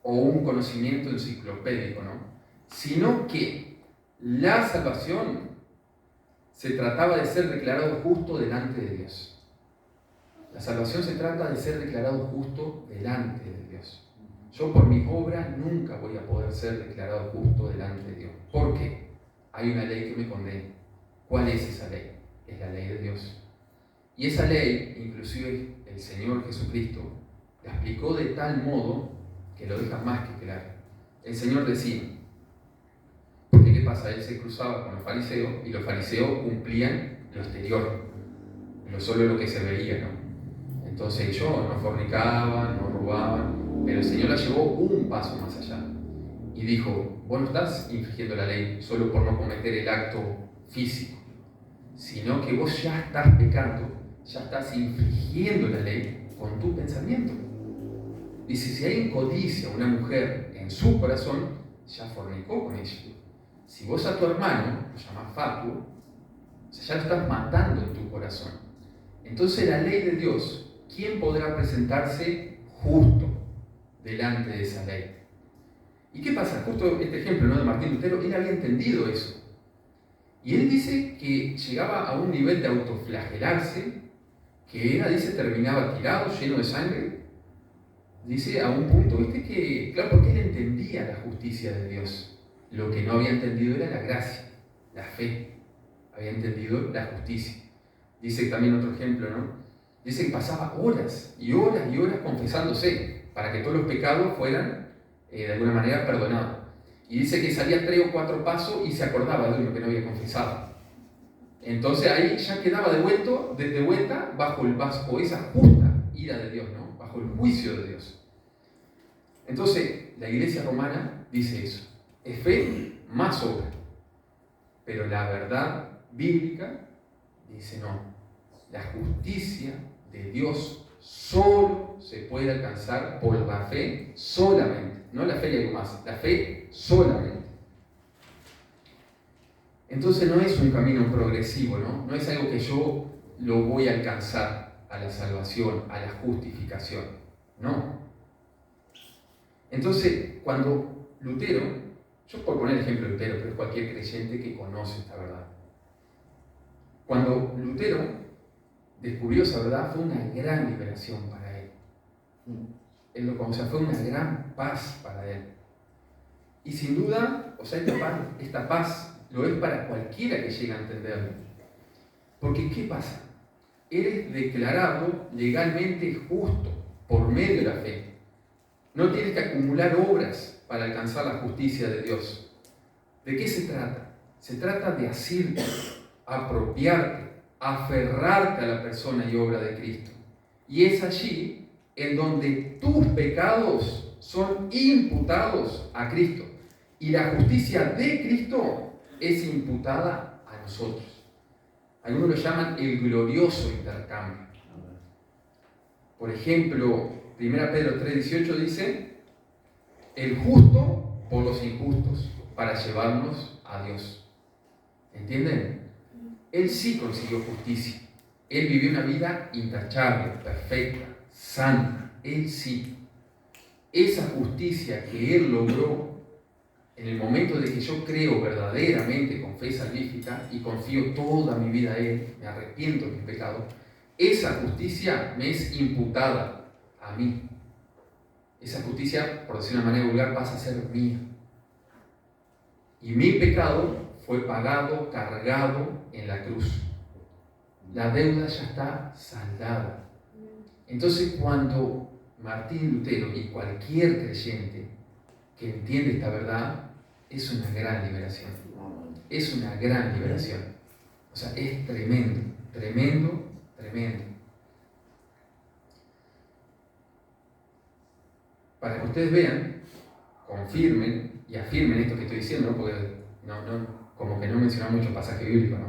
o un conocimiento enciclopédico, ¿no? Sino que la salvación se trataba de ser declarado justo delante de Dios. La salvación se trata de ser declarado justo delante de Dios. Yo por mi obra nunca voy a poder ser declarado justo delante de Dios. ¿Por qué? Hay una ley que me condena. ¿Cuál es esa ley? Es la ley de Dios. Y esa ley, inclusive el Señor Jesucristo, la explicó de tal modo que lo deja más que claro. El Señor decía, porque ¿qué pasa? Él se cruzaba con los fariseos y los fariseos cumplían lo exterior, no solo lo que se veía, ¿no? Entonces ellos no fornicaban, no robaban, pero el Señor la llevó un paso más allá y dijo, vos no estás infringiendo la ley solo por no cometer el acto físico, sino que vos ya estás pecando, ya estás infringiendo la ley con tu pensamiento. Dice, si hay codicia una mujer en su corazón, ya fornicó con ella. Si vos a tu hermano lo llamás fatuo, o sea, ya lo estás matando en tu corazón. Entonces la ley de Dios, ¿quién podrá presentarse justo delante de esa ley? ¿Y qué pasa? Justo este ejemplo, ¿no?, de Martín Lutero, él había entendido eso. Y él dice que llegaba a un nivel de autoflagelarse, que era, dice, terminaba tirado, lleno de sangre. Dice a un punto, ¿viste? Que, claro, porque él entendía la justicia de Dios. Lo que no había entendido era la gracia, la fe. había entendido la justicia. Dice también otro ejemplo, ¿no? Dice que pasaba horas y horas y horas confesándose para que todos los pecados fueran de alguna manera perdonados. Y dice que salía 3 o 4 pasos y se acordaba de uno que no había confesado. Entonces ahí ya quedaba de vuelta bajo esa justa ira de Dios, ¿no? Bajo el juicio de Dios. Entonces la iglesia romana dice eso, es fe más obra. Pero la verdad bíblica dice no, la justicia de Dios solo se puede alcanzar por la fe solamente, no la fe y algo más, la fe solamente. Entonces no es un camino progresivo, ¿no? No es algo que yo lo voy a alcanzar a la salvación, a la justificación, no. Entonces cuando Lutero, yo por poner el ejemplo de Lutero, pero es cualquier creyente que conoce esta verdad. Cuando Lutero descubrió esa verdad, fue una gran liberación para él. O sea, fue una gran paz para él. Y sin duda, o sea, esta paz lo es para cualquiera que llegue a entenderlo. Porque, ¿qué pasa? Eres declarado legalmente justo por medio de la fe. No tienes que acumular obras para alcanzar la justicia de Dios. ¿De qué se trata? Se trata de asirte, apropiarte, aferrarte a la persona y obra de Cristo. Y es allí en donde tus pecados son imputados a Cristo. Y la justicia de Cristo es imputada a nosotros. Algunos lo llaman el glorioso intercambio. Por ejemplo, 1 Pedro 3:18 dice, el justo por los injustos, para llevarnos a Dios. ¿Entienden? Él sí consiguió justicia. Él vivió una vida intachable, perfecta, santa. Él sí. Esa justicia que Él logró en el momento de que yo creo verdaderamente con fe salvífica y confío toda mi vida a Él, me arrepiento de mis pecados, esa justicia me es imputada a mí. Esa justicia, por decir de una manera vulgar, pasa a ser mía. Y mi pecado fue pagado, cargado en la cruz. La deuda ya está saldada. Entonces, cuando Martín Lutero y cualquier creyente que entiende esta verdad, es una gran liberación. Es una gran liberación. O sea, es tremendo, tremendo, tremendo. Para que ustedes vean, confirmen y afirmen esto que estoy diciendo, ¿no? Porque como que no mencionamos mucho pasaje bíblico, ¿no?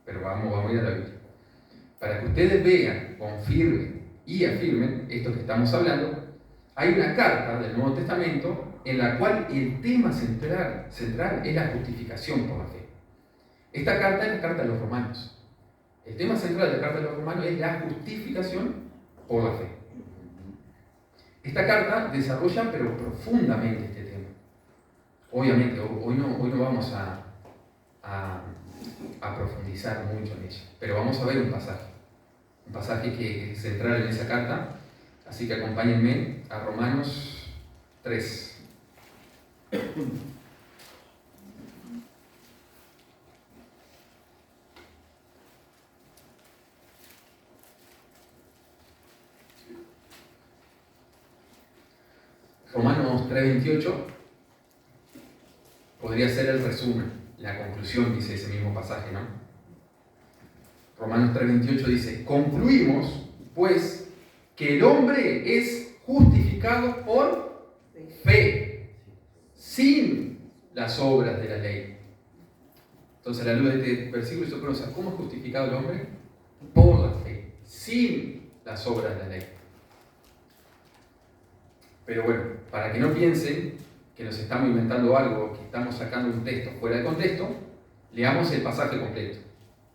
Pero vamos a ir a la Biblia. Para que ustedes vean, confirmen y afirmen esto que estamos hablando, hay una carta del Nuevo Testamento en la cual el tema central es la justificación por la fe. Esta carta es la carta de los Romanos. El tema central de la carta de los Romanos es la justificación por la fe. Esta carta desarrolla pero profundamente este tema. Obviamente, hoy no vamos a profundizar mucho en ella, pero vamos a ver un pasaje que es central en esa carta, así que acompáñenme a Romanos 3. Romanos 3:28 podría ser el resumen, la conclusión, dice ese mismo pasaje, ¿no? Romanos 3:28 dice, concluimos, pues, que el hombre es justificado por fe, sin las obras de la ley. Entonces, a la luz de este versículo, se conoce cómo es justificado el hombre por la fe, sin las obras de la ley. Pero bueno, para que no piensen que nos estamos inventando algo, que estamos sacando un texto fuera de contexto, leamos el pasaje completo,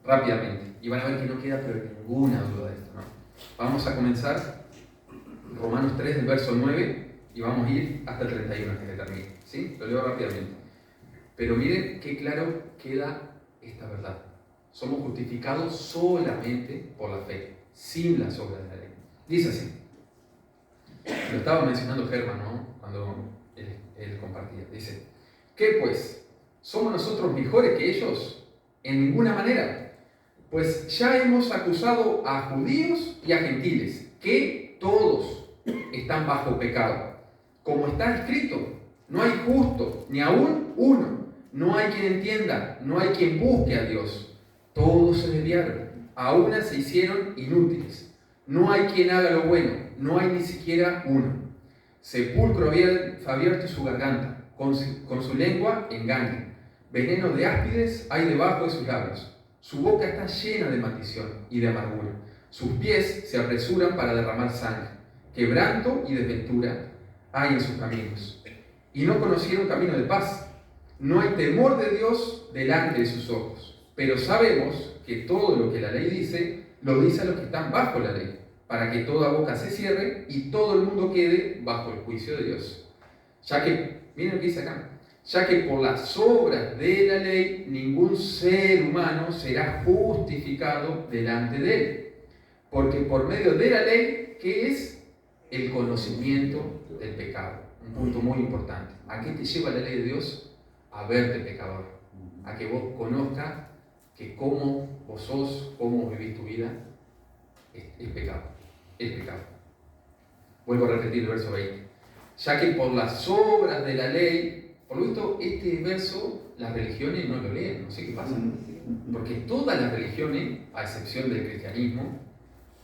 rápidamente, y van a ver que no queda pero ninguna duda de esto, ¿no? Vamos a comenzar Romanos 3, del verso 9, y vamos a ir hasta el 31 hasta que termine, ¿sí? Lo leo rápidamente. Pero miren qué claro queda esta verdad. Somos justificados solamente por la fe, sin las obras de la ley. Dice así. Lo estaba mencionando Germán, ¿no? Cuando él compartía. Dice, ¿qué pues? ¿Somos nosotros mejores que ellos? en ninguna manera. Pues ya hemos acusado a judíos y a gentiles, que todos están bajo pecado. Como está escrito, no hay justo, ni aún uno. No hay quien entienda, no hay quien busque a Dios. Todos se desviaron, a una se hicieron inútiles. No hay quien haga lo bueno, no hay ni siquiera uno. Sepulcro abierto su garganta, con su lengua engaña. Veneno de áspides hay debajo de sus labios. Su boca está llena de maldición y de amargura. Sus pies se apresuran para derramar sangre. Quebranto y desventura hay en sus caminos. Y no conocieron camino de paz. No hay temor de Dios delante de sus ojos. Pero sabemos que todo lo que la ley dice, lo dice a los que están bajo la ley, para que toda boca se cierre y todo el mundo quede bajo el juicio de Dios. Ya que, miren lo que dice acá, ya que por las obras de la ley ningún ser humano será justificado delante de él. Porque por medio de la ley, ¿qué es? El conocimiento del pecado. Un punto muy importante. ¿A qué te lleva la ley de Dios? A verte pecador. A que vos conozcas que cómo vos sos, cómo vivís tu vida, es pecado. Es pecado. Vuelvo a repetir el verso 20. Ya que por las obras de la ley, por lo visto, este verso las religiones no lo leen, no sé qué pasa. Porque todas las religiones, a excepción del cristianismo,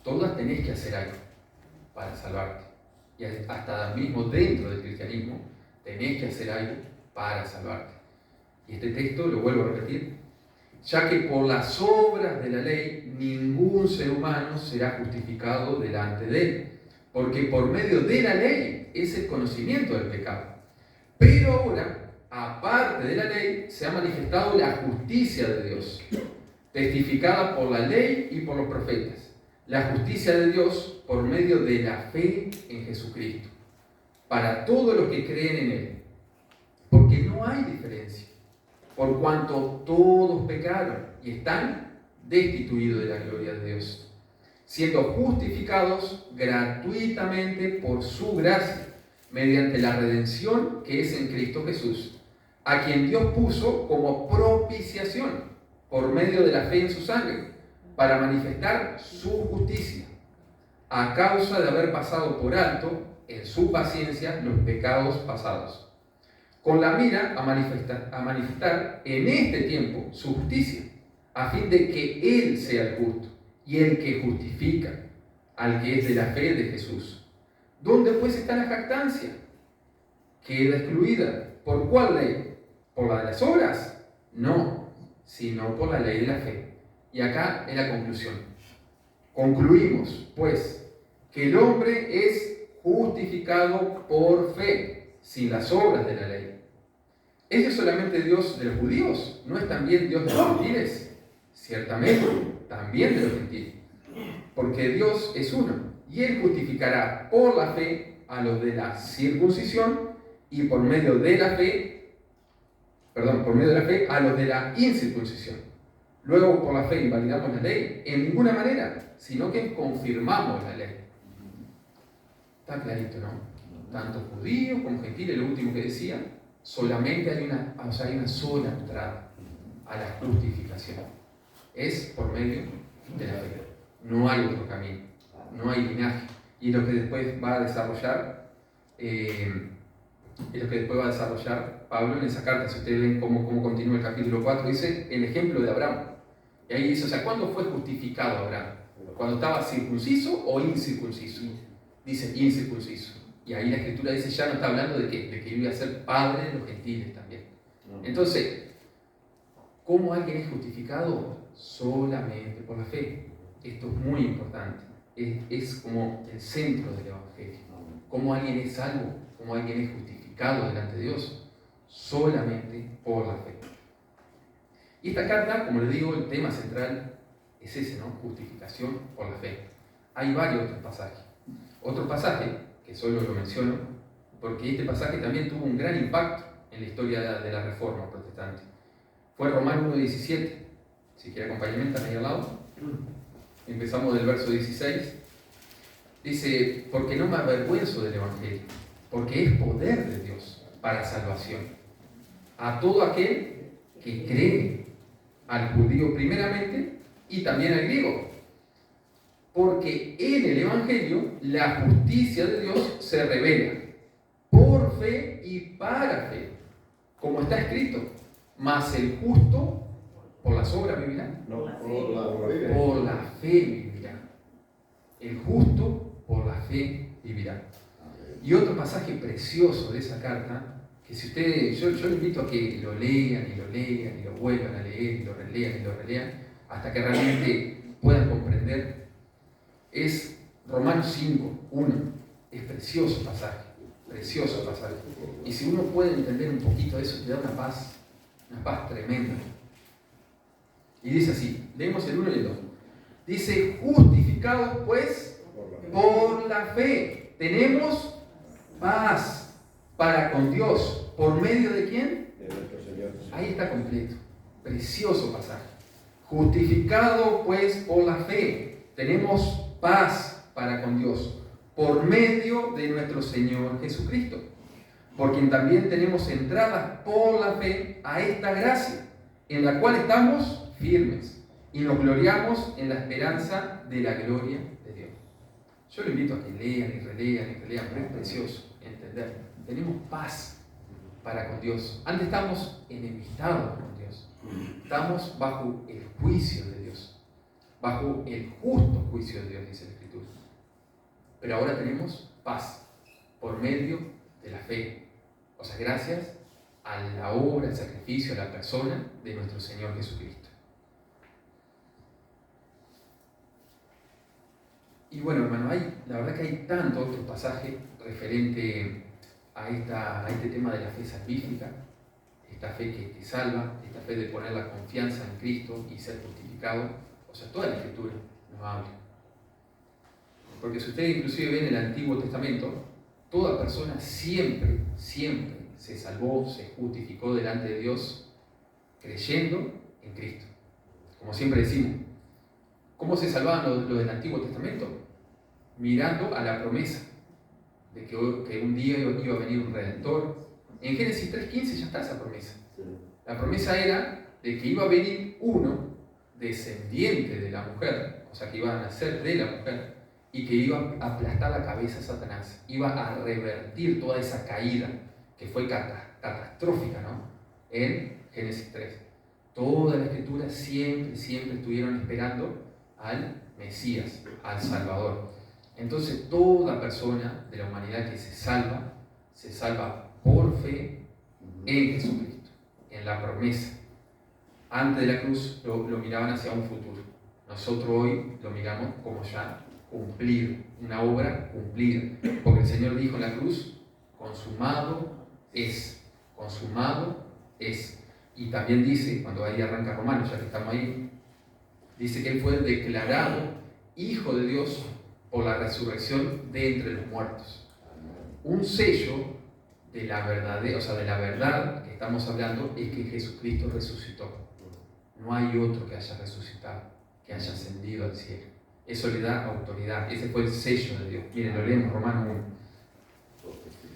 todas tenés que hacer algo para salvarte. Y hasta mismo dentro del cristianismo, tenés que hacer algo para salvarte. Y este texto, lo vuelvo a repetir, ya que por las obras de la ley ningún ser humano será justificado delante de él, porque por medio de la ley es el conocimiento del pecado. Pero ahora, aparte de la ley, se ha manifestado la justicia de Dios, testificada por la ley y por los profetas. La justicia de Dios por medio de la fe en Jesucristo, para todos los que creen en Él. Porque no hay diferencia, por cuanto todos pecaron y están destituidos de la gloria de Dios, siendo justificados gratuitamente por su gracia, mediante la redención que es en Cristo Jesús, a quien Dios puso como propiciación por medio de la fe en su sangre, para manifestar su justicia, a causa de haber pasado por alto en su paciencia los pecados pasados, con la mira a manifestar en este tiempo su justicia, a fin de que Él sea el justo y el que justifica al que es de la fe de Jesús. ¿Dónde pues está la jactancia? Queda excluida. ¿Por cuál ley? ¿Por la de las obras? No, sino por la ley de la fe. Y acá es la conclusión. Concluimos, pues, que el hombre es justificado por fe, sin las obras de la ley. ¿Es solamente Dios de los judíos? ¿No es también Dios de los gentiles? Ciertamente, también de los gentiles. Porque Dios es uno, y Él justificará por la fe a los de la circuncisión y por medio de la fe a los de la incircuncisión. Luego, por la fe invalidamos la ley, en ninguna manera, sino que confirmamos la ley. Está clarito, ¿no? Tanto judíos como gentiles, lo último que decía, solamente hay una sola entrada a la justificación. Es por medio de la fe. No hay otro camino, no hay linaje. Y lo que después va a desarrollar, Pablo en esa carta, si ustedes ven cómo continúa el capítulo 4, dice el ejemplo de Abraham. Y ahí dice, ¿cuándo fue justificado Abraham? ¿Cuando estaba circunciso o incircunciso? Dice incircunciso. Y ahí la Escritura dice, ya no está hablando de que iba a ser padre de los gentiles también. Entonces, ¿cómo alguien es justificado? Solamente por la fe. Esto es muy importante. Es como el centro del Evangelio. ¿Cómo alguien es salvo? ¿Cómo alguien es justificado delante de Dios? Solamente por la fe. Y esta carta, como les digo, el tema central es ese, ¿no? Justificación por la fe. Hay varios otros pasajes. Otro pasaje, que solo lo menciono, porque este pasaje también tuvo un gran impacto en la historia de la Reforma protestante. Fue Romanos 1:17. Si quiere acompañamiento, ahí al lado. Empezamos del verso 16. Dice, porque no me avergüenzo del Evangelio, porque es poder de Dios para salvación a todo aquel que cree, al judío primeramente y también al griego. Porque en el Evangelio la justicia de Dios se revela por fe y para fe, como está escrito, mas el justo por las obras vivirá. No, por la fe. Por la fe vivirá. El justo por la fe vivirá. Y otro pasaje precioso de esa carta, que si ustedes, yo le invito a que lo lean y lo lean y lo vuelvan a leer y lo relean, hasta que realmente puedan comprender, es Romanos 5, 1. Es precioso pasaje. Y si uno puede entender un poquito de eso, te da una paz tremenda. Y dice así, leemos el 1 y el 2. Dice, justificados pues por la fe, tenemos paz para con Dios. ¿Por medio de quién? De nuestro Señor. Ahí está completo. Precioso pasaje. Justificado pues por la fe, tenemos paz para con Dios, por medio de nuestro Señor Jesucristo, por quien también tenemos entradas por la fe a esta gracia, en la cual estamos firmes y nos gloriamos en la esperanza de la gloria de Dios. Yo le invito a que lean y relean, pero es precioso entenderlo. Tenemos paz para con Dios. Antes estamos enemistados con Dios. Estamos bajo el juicio de Dios, bajo el justo juicio de Dios, dice la Escritura. Pero ahora tenemos paz por medio de la fe. O sea, gracias a la obra, al sacrificio, a la persona de nuestro Señor Jesucristo. Y bueno, hermano, la verdad que hay tanto otro pasaje referente a este tema de la fe salvífica, esta fe que salva, esta fe de poner la confianza en Cristo y ser justificado. O sea, toda la Escritura nos habla. Porque si ustedes inclusive ven el Antiguo Testamento, toda persona siempre se salvó, se justificó delante de Dios creyendo en Cristo. Como siempre decimos, ¿cómo se salvaban los del Antiguo Testamento? Mirando a la promesa de que un día iba a venir un Redentor. En Génesis 3:15 ya está esa promesa. La promesa era de que iba a venir uno descendiente de la mujer, o sea que iba a nacer de la mujer, y que iba a aplastar la cabeza a Satanás, iba a revertir toda esa caída que fue catastrófica, ¿no? En Génesis 3. Toda la Escritura siempre estuvieron esperando al Mesías, al Salvador. Entonces toda persona de la humanidad que se salva por fe en Jesucristo, en la promesa. Antes de la cruz lo miraban hacia un futuro. Nosotros hoy lo miramos como ya cumplido, una obra cumplida. Porque el Señor dijo en la cruz, consumado es. Y también dice, cuando ahí arranca Romanos, ya que estamos ahí, dice que Él fue declarado Hijo de Dios por la resurrección de entre los muertos. Un sello de la verdad que estamos hablando es que Jesucristo resucitó. No hay otro que haya resucitado, que haya ascendido al cielo. Eso le da autoridad. Ese fue el sello de Dios. Miren, lo leemos, Romanos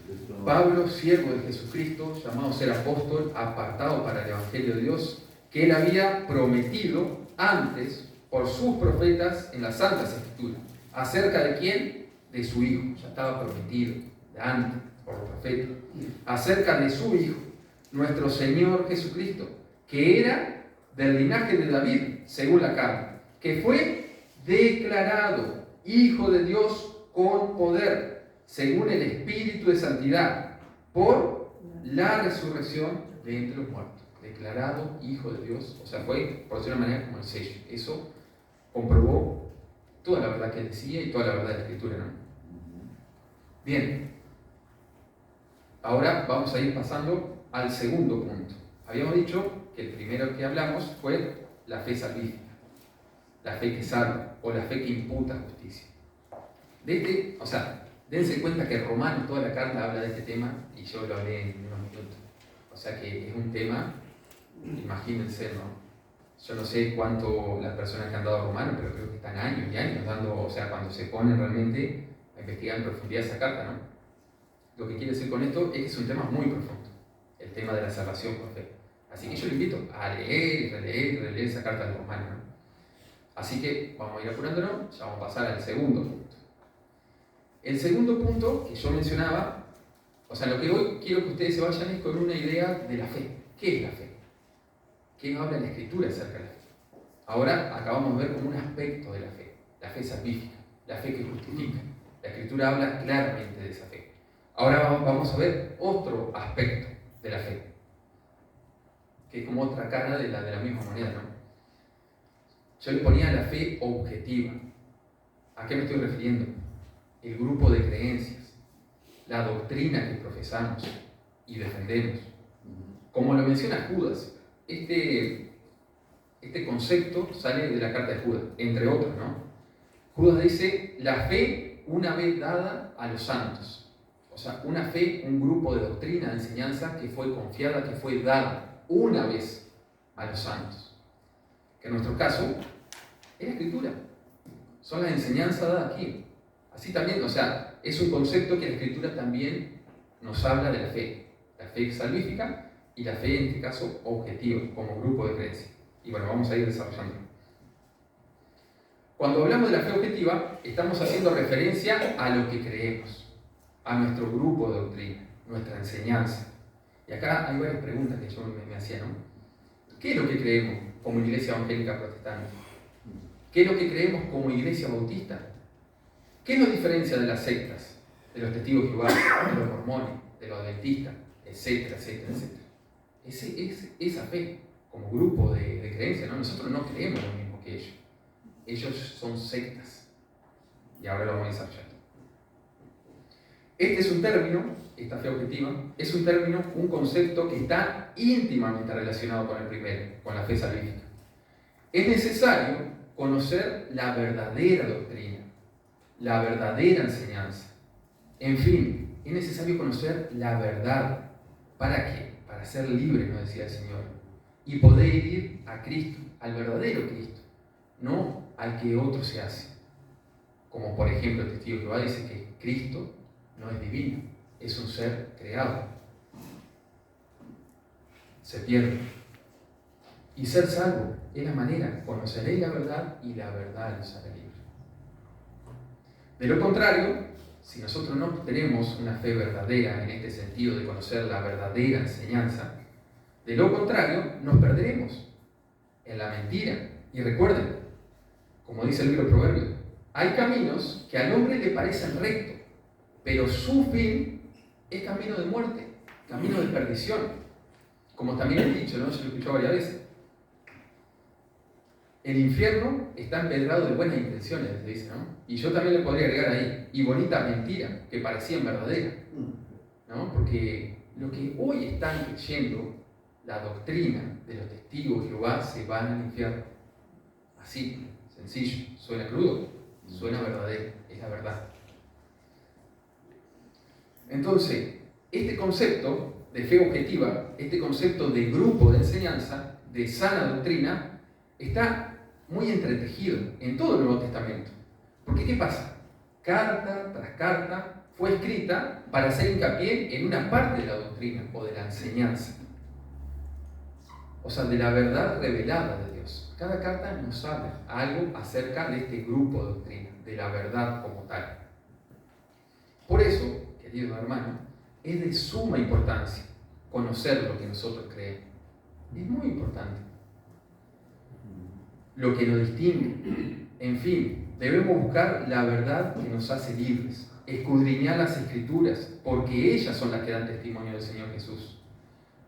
1. Pablo, siervo de Jesucristo, llamado a ser apóstol, apartado para el Evangelio de Dios, que Él había prometido antes por sus profetas en las Santas Escrituras. ¿Acerca de quién? De su Hijo. Ya estaba prometido de antes por los profetas. Acerca de su Hijo, nuestro Señor Jesucristo, que era del linaje de David, según la carne, que fue declarado Hijo de Dios con poder, según el Espíritu de Santidad, por la resurrección de entre los muertos. Declarado Hijo de Dios, o sea, fue, por decirlo de una manera, como el sello. Eso comprobó toda la verdad que él decía y toda la verdad de la Escritura, ¿no? Bien, ahora vamos a ir pasando al segundo punto. Habíamos dicho que el primero que hablamos fue la fe salvífica, la fe que salva o la fe que imputa justicia. Dense cuenta que Romanos, toda la carta habla de este tema y yo lo hablé en unos minutos. O sea que es un tema, imagínense, ¿no? Yo no sé cuánto las personas que han dado Romanos, pero creo que están años y años dando, o sea, cuando se ponen realmente a investigar en profundidad esa carta, ¿no? Lo que quiero decir con esto es que es un tema muy profundo, el tema de la salvación por fe. Así que yo le invito a leer, releer esa carta de los Romanos, ¿no? Así que vamos a ir apurándonos, ya vamos a pasar al segundo punto. El segundo punto que yo mencionaba, o sea, lo que hoy quiero que ustedes se vayan es con una idea de la fe. ¿Qué es la fe? ¿Qué nos habla la Escritura acerca de la fe? Ahora acabamos de ver como un aspecto de la fe salvífica, la fe que justifica. La Escritura habla claramente de esa fe. Ahora vamos a ver otro aspecto de la fe, que es como otra cara de la misma moneda, ¿no? Yo le ponía la fe objetiva. ¿A qué me estoy refiriendo? El grupo de creencias, la doctrina que profesamos y defendemos. Como lo menciona Judas, este concepto sale de la carta de Judas, entre otros, ¿no? Judas dice, la fe una vez dada a los santos. O sea, una fe, un grupo de doctrina, de enseñanza que fue confiada, que fue dada una vez a los santos. Que en nuestro caso es la Escritura. Son las enseñanzas dadas aquí. Así también, o sea, es un concepto que la Escritura también nos habla de la fe salvífica y la fe, en este caso, objetiva, como grupo de creencia. Y bueno, vamos a ir desarrollando. Cuando hablamos de la fe objetiva, estamos haciendo referencia a lo que creemos, a nuestro grupo de doctrina, nuestra enseñanza. Y acá hay varias preguntas que yo me hacía, ¿no? ¿Qué es lo que creemos como iglesia evangélica protestante? ¿Qué es lo que creemos como iglesia bautista? ¿Qué nos diferencia de las sectas, de los testigos de Jehová, de los mormones, de los adventistas, etcétera, etcétera, etcétera? Esa fe como grupo de creencia, ¿no? Nosotros no creemos lo mismo que ellos. Ellos son sectas. Y ahora lo vamos a desarrollar. Este es un término, esta fe objetiva, es un término, un concepto que está íntimamente relacionado con el primero, con la fe salvífica. Es necesario conocer la verdadera doctrina, la verdadera enseñanza. En fin, es necesario conocer la verdad. ¿Para qué? Para ser libre, nos decía el Señor, y poder ir a Cristo, al verdadero Cristo, no al que otro se hace. Como por ejemplo el testigo de Jehová dice que Cristo no es divino, es un ser creado. Se pierde. Y ser salvo es la manera, conoceréis la verdad y la verdad los hará libres. De lo contrario, si nosotros no tenemos una fe verdadera en este sentido de conocer la verdadera enseñanza, de lo contrario nos perderemos en la mentira. Y recuerden, como dice el libro de Proverbios, hay caminos que al hombre le parecen rectos, pero su fin es camino de muerte, camino de perdición. Como también he dicho, ¿no? Yo lo he escuchado varias veces. El infierno está empedrado de buenas intenciones, se dice, ¿no? Y yo también le podría agregar ahí, y bonitas mentiras que parecían verdaderas, ¿no? Porque lo que hoy están creyendo, la doctrina de los testigos de Jehová, se van al infierno. Así, sencillo, suena crudo, suena verdadero, es la verdad. Entonces, este concepto de fe objetiva, este concepto de grupo de enseñanza, de sana doctrina, está muy entretejido en todo el Nuevo Testamento. Porque ¿qué pasa? Carta tras carta fue escrita para hacer hincapié en una parte de la doctrina o de la enseñanza. O sea, de la verdad revelada de Dios. Cada carta nos habla algo acerca de este grupo de doctrina, de la verdad como tal. Por eso, querido hermano, es de suma importancia conocer lo que nosotros creemos. Es muy importante. Lo que nos distingue. En fin, debemos buscar la verdad que nos hace libres, escudriñar las Escrituras, porque ellas son las que dan testimonio del Señor Jesús.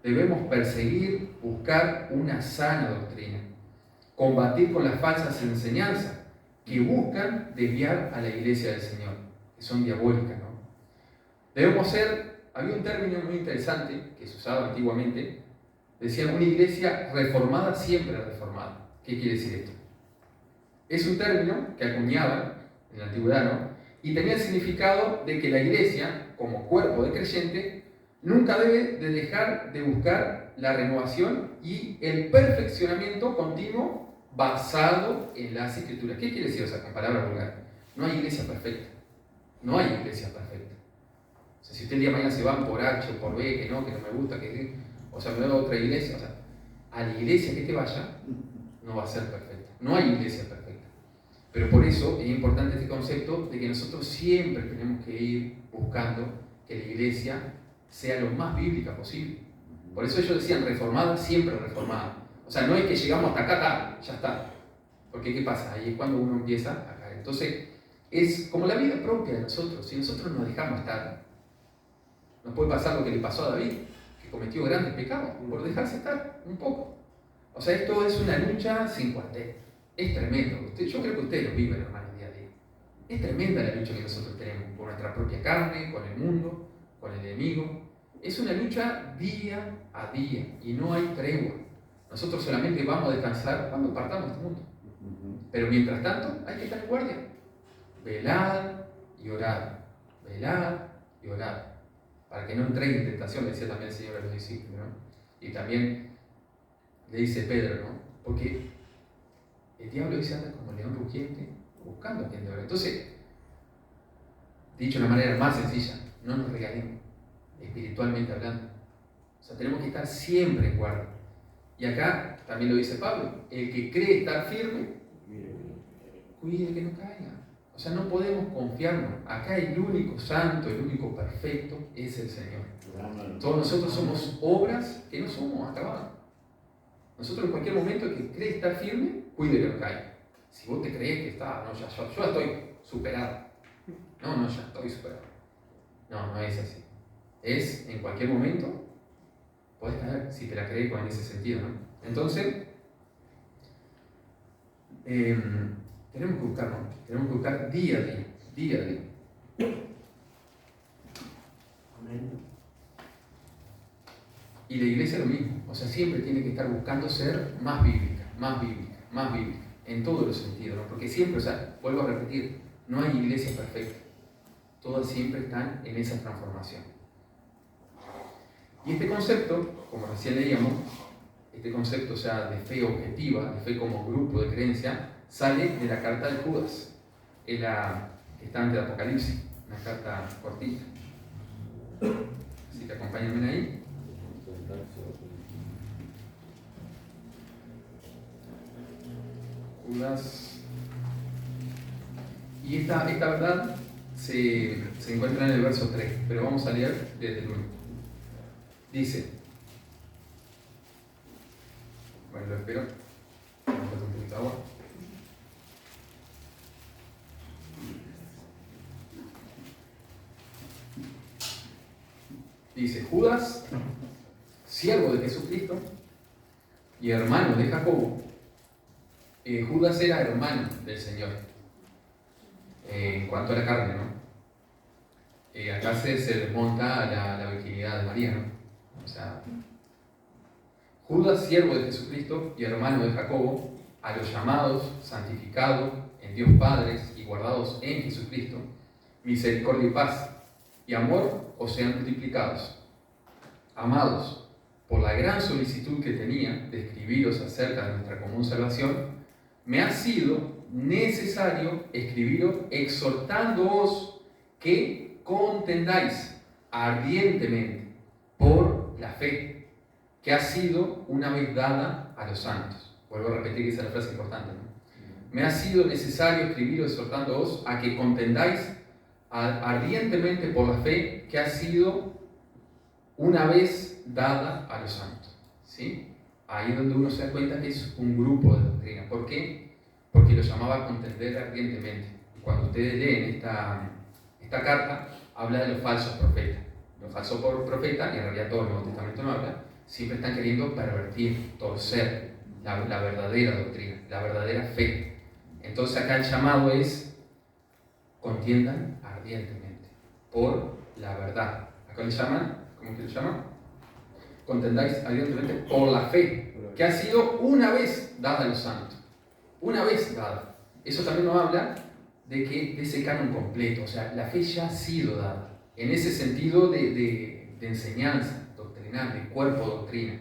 Debemos perseguir, buscar una sana doctrina, combatir con las falsas enseñanzas que buscan desviar a la iglesia del Señor, que son diabólicas, ¿no? Debemos ser, había un término muy interesante que se usaba antiguamente, decían una iglesia reformada siempre reformada. ¿Qué quiere decir esto? Es un término que acuñaban en la antigüedad, ¿no? Y tenía el significado de que la iglesia, como cuerpo de creyente, nunca debe de dejar de buscar la renovación y el perfeccionamiento continuo basado en las Escrituras. ¿Qué quiere decir? O sea, con palabras vulgares. No hay iglesia perfecta. No hay iglesia perfecta. O sea, si usted el día de mañana se van por H o por B, que no me gusta, o sea, me voy a otra iglesia, o sea, a la iglesia que te vaya, no va a ser perfecta. No hay iglesia perfecta. Pero por eso es importante este concepto de que nosotros siempre tenemos que ir buscando que la iglesia sea lo más bíblica posible. Por eso ellos decían reformada, siempre reformada. O sea, no es que llegamos hasta acá, ya está. Porque ¿qué pasa? Ahí es cuando uno empieza a caer. Entonces, es como la vida propia de nosotros. Si nosotros nos dejamos estar, nos puede pasar lo que le pasó a David, que cometió grandes pecados por dejarse estar un poco. O sea, esto es una lucha sin cuartel. Es tremendo. Yo creo que ustedes lo viven, hermanos, día a día. Es tremenda la lucha que nosotros tenemos con nuestra propia carne, con el mundo, con el enemigo. Es una lucha día a día y no hay tregua. Nosotros solamente vamos a descansar cuando partamos de este mundo. Pero mientras tanto, hay que estar en guardia. Velad y orad. Velad y orad. Para que no entréis en tentación, le decía también el Señor a los discípulos, ¿no? Y también le dice Pedro, ¿no? Porque el diablo dice anda como león rugiente, buscando a quien devorar. Entonces, dicho de una manera más sencilla, no nos regalemos, espiritualmente hablando. O sea, tenemos que estar siempre en guardia. Y acá también lo dice Pablo, el que cree estar firme, cuide que no caiga. O sea, no podemos confiarnos. Acá el único santo, el único perfecto es el Señor. Todos nosotros somos obras que no somos acabadas. Nosotros en cualquier momento el que cree estar firme, cuide que no caiga. Si vos te crees que está, no, yo ya estoy superado. No, ya estoy superado. No es así. Es en cualquier momento, podés caer si te la crees en ese sentido, ¿no? Entonces, tenemos que buscar, ¿no? Tenemos que buscar día a día. Y la iglesia lo mismo, o sea, siempre tiene que estar buscando ser más bíblica, en todos los sentidos, ¿no? Porque siempre, o sea, vuelvo a repetir, no hay iglesia perfecta, todas siempre están en esa transformación. Y este concepto, como recién leíamos, este concepto, o sea, de fe objetiva, de fe como grupo de creencia, sale de la carta de Judas, es la que está ante el Apocalipsis, una carta cortita. Así que acompáñenme ahí. Judas. Y esta verdad se encuentra en el verso 3, pero vamos a leer desde el 1. Dice, bueno, lo espero, vamos a un poquito de agua. Dice, Judas, siervo de Jesucristo y hermano de Jacobo. Judas era hermano del Señor en cuanto a la carne, ¿no? Acá se desmonta la virginidad de María, ¿no? O sea, Judas, siervo de Jesucristo y hermano de Jacobo, a los llamados, santificados en Dios Padre y guardados en Jesucristo, misericordia y paz y amor os sean multiplicados. Amados, por la gran solicitud que tenía de escribiros acerca de nuestra común salvación, me ha sido necesario escribiros exhortándoos que contendáis ardientemente por la fe que ha sido una vez dada a los santos. Vuelvo a repetir que esa es la frase importante, ¿no? Me ha sido necesario escribiros exhortándoos a que contendáis ardientemente por la fe que ha sido una vez dada a los santos. ¿Sí? Ahí es donde uno se da cuenta que es un grupo de doctrina. ¿Por qué? Porque lo llamaba a contender ardientemente. Cuando ustedes leen esta carta, habla de los falsos profetas. Los falsos profetas, y en realidad todo el Nuevo Testamento no habla, siempre están queriendo pervertir, torcer la verdadera doctrina, la verdadera fe. Entonces acá el llamado es contiendan ardientemente por la verdad. Acá le llaman, ¿cómo que le llaman? Contendáis ardientemente por la fe que ha sido una vez dada a los santos. Una vez dada. Eso también nos habla de ese canon completo. O sea, la fe ya ha sido dada. En ese sentido de enseñanza doctrinal, de cuerpo doctrina.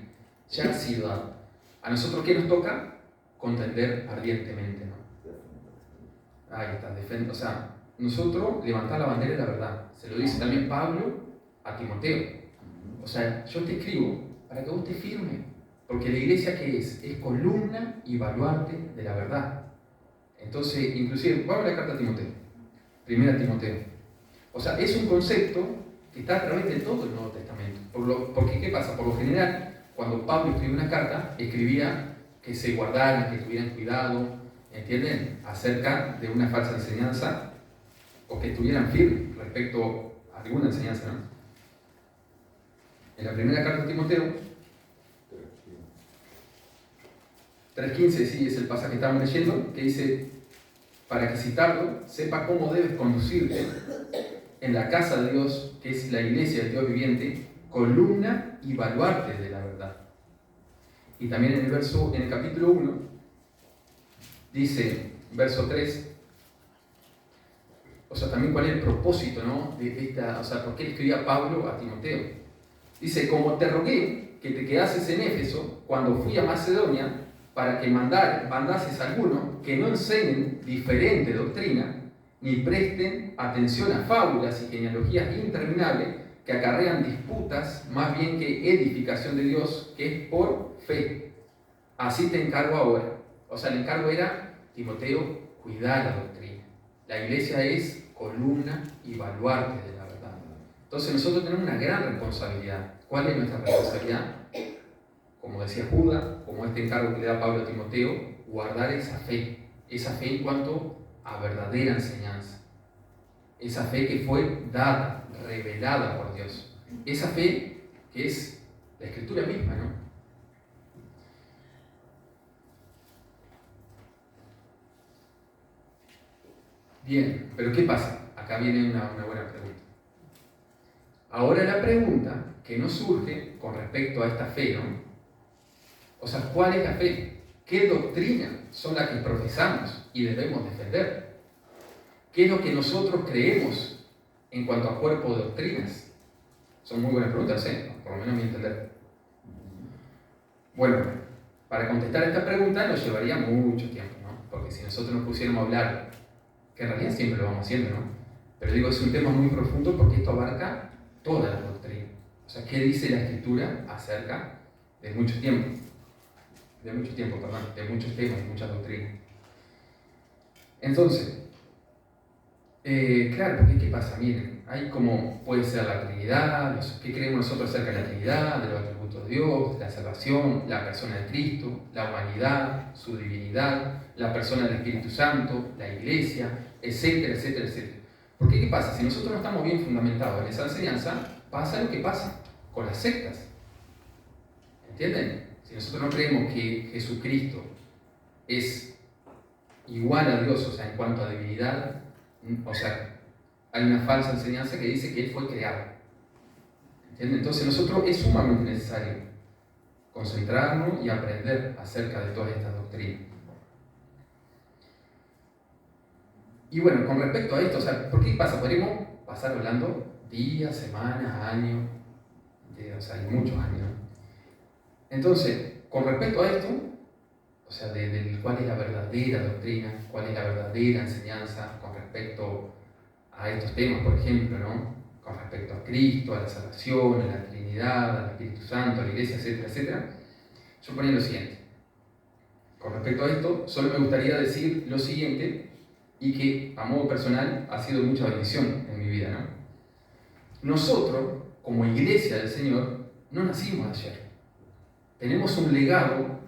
Ya ha sido dada. A nosotros, ¿qué nos toca? Contender ardientemente, ¿no? Ahí está. O sea, nosotros levantar la bandera de la verdad. Se lo dice también Pablo a Timoteo. O sea, yo te escribo para que vos te firmes. Porque la iglesia, ¿qué es? Es columna y baluarte de la verdad. Entonces, inclusive, vamos a la carta a Timoteo, primera Timoteo. O sea, es un concepto que está a través de todo el Nuevo Testamento. Porque, ¿qué pasa? Por lo general, cuando Pablo escribió una carta, escribía que se guardaran, que tuvieran cuidado, ¿entienden? Acerca de una falsa enseñanza, o que estuvieran firmes respecto a alguna enseñanza, ¿no? En la primera carta de Timoteo, 3.15, sí, es el pasaje que estamos leyendo, que dice, para que citarlo, sepa cómo debes conducirte en la casa de Dios, que es la iglesia del Dios viviente, columna y baluarte de la verdad. Y también en el capítulo 1, dice, verso 3, o sea, también cuál es el propósito, ¿no? O sea, ¿por qué le escribía Pablo a Timoteo? Dice, como te rogué que te quedases en Éfeso cuando fui a Macedonia, para que mandases a algunos que no enseñen diferente doctrina, ni presten atención a fábulas y genealogías interminables que acarrean disputas más bien que edificación de Dios, que es por fe. Así te encargo ahora. O sea, el encargo era, Timoteo, cuidar la doctrina. La iglesia es columna y baluarte de la verdad. Entonces nosotros tenemos una gran responsabilidad. ¿Cuál es nuestra responsabilidad? Como decía Judas, como este encargo que le da Pablo a Timoteo, guardar esa fe en cuanto a verdadera enseñanza, esa fe que fue dada, revelada por Dios, esa fe que es la Escritura misma, ¿no? Bien, pero ¿qué pasa? Acá viene una buena pregunta. Ahora la pregunta que nos surge con respecto a esta fe, ¿no? O sea, ¿cuál es la fe? ¿Qué doctrina son las que profesamos y debemos defender? ¿Qué es lo que nosotros creemos en cuanto a cuerpo de doctrinas? Son muy buenas preguntas, ¿eh? Por lo menos a mi entender. Bueno, para contestar esta pregunta nos llevaría mucho tiempo, ¿no? Porque si nosotros nos pusiéramos a hablar, que en realidad siempre lo vamos haciendo, ¿no? Pero digo, es un tema muy profundo porque esto abarca toda la doctrina. O sea, ¿qué dice la Escritura acerca de mucho tiempo? De muchos temas, muchas doctrinas. Entonces, claro, porque ¿qué pasa? Miren, hay como puede ser la Trinidad, ¿qué creemos nosotros acerca de la Trinidad, de los atributos de Dios, la salvación, la persona de Cristo, la humanidad, su divinidad, la persona del Espíritu Santo, la iglesia, etcétera, etcétera, etcétera. Porque ¿qué pasa? Si nosotros no estamos bien fundamentados en esa enseñanza, pasa lo que pasa con las sectas. ¿Entienden? Si nosotros no creemos que Jesucristo es igual a Dios, o sea, en cuanto a divinidad, o sea, hay una falsa enseñanza que dice que Él fue creado. ¿Entienden? Entonces nosotros es sumamente necesario concentrarnos y aprender acerca de todas estas doctrinas. Y bueno, con respecto a esto, o sea, ¿por qué pasa? Podríamos pasar hablando días, semanas, años, o sea, hay muchos años, ¿no? Entonces, con respecto a esto, o sea, de cuál es la verdadera doctrina, cuál es la verdadera enseñanza con respecto a estos temas, por ejemplo, ¿no? Con respecto a Cristo, a la salvación, a la Trinidad, al Espíritu Santo, a la Iglesia, etcétera, etcétera, yo ponía lo siguiente. Con respecto a esto, solo me gustaría decir lo siguiente, y que a modo personal ha sido mucha bendición en mi vida, ¿no? Nosotros, como Iglesia del Señor, no nacimos ayer. Tenemos un legado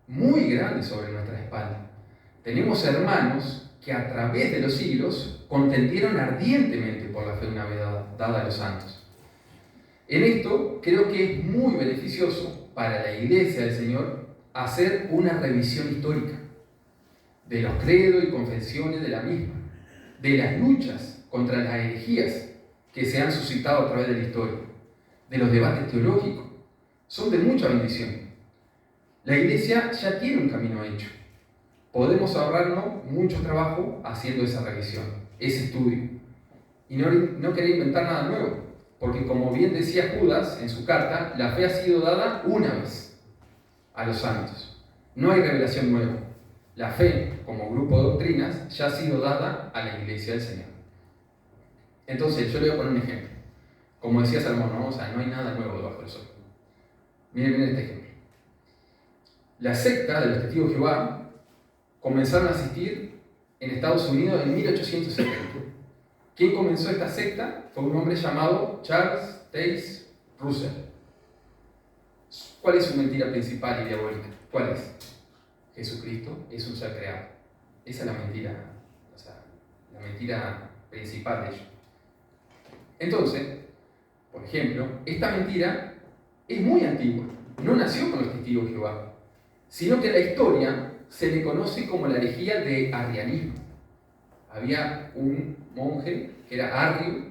muy grande sobre nuestra espalda. Tenemos hermanos que a través de los siglos contendieron ardientemente por la fe una vez dada a los santos. En esto creo que es muy beneficioso para la Iglesia del Señor hacer una revisión histórica de los credos y confesiones de la misma, de las luchas contra las herejías que se han suscitado a través de la historia, de los debates teológicos. Son de mucha bendición. La Iglesia ya tiene un camino hecho. Podemos ahorrarnos mucho trabajo haciendo esa revisión, ese estudio. Y no querer inventar nada nuevo, porque como bien decía Judas en su carta, la fe ha sido dada una vez a los santos. No hay revelación nueva. La fe, como grupo de doctrinas, ya ha sido dada a la Iglesia del Señor. Entonces, yo le voy a poner un ejemplo. Como decía Salomón, ¿no? O sea, no hay nada nuevo debajo del sol. Miren este ejemplo. La secta de los testigos de Jehová comenzaron a asistir en Estados Unidos en 1870. ¿Quién comenzó esta secta? Fue un hombre llamado Charles Taze Russell. ¿Cuál es su mentira principal y diabólica? ¿Cuál es? Jesucristo es un ser creado. Esa es la mentira, o sea, la mentira principal de ellos. Entonces, por ejemplo, esta mentira es muy antigua. No nació con los testigos de Jehová, sino que en la historia se le conoce como la herejía de arrianismo. Había un monje que era arrio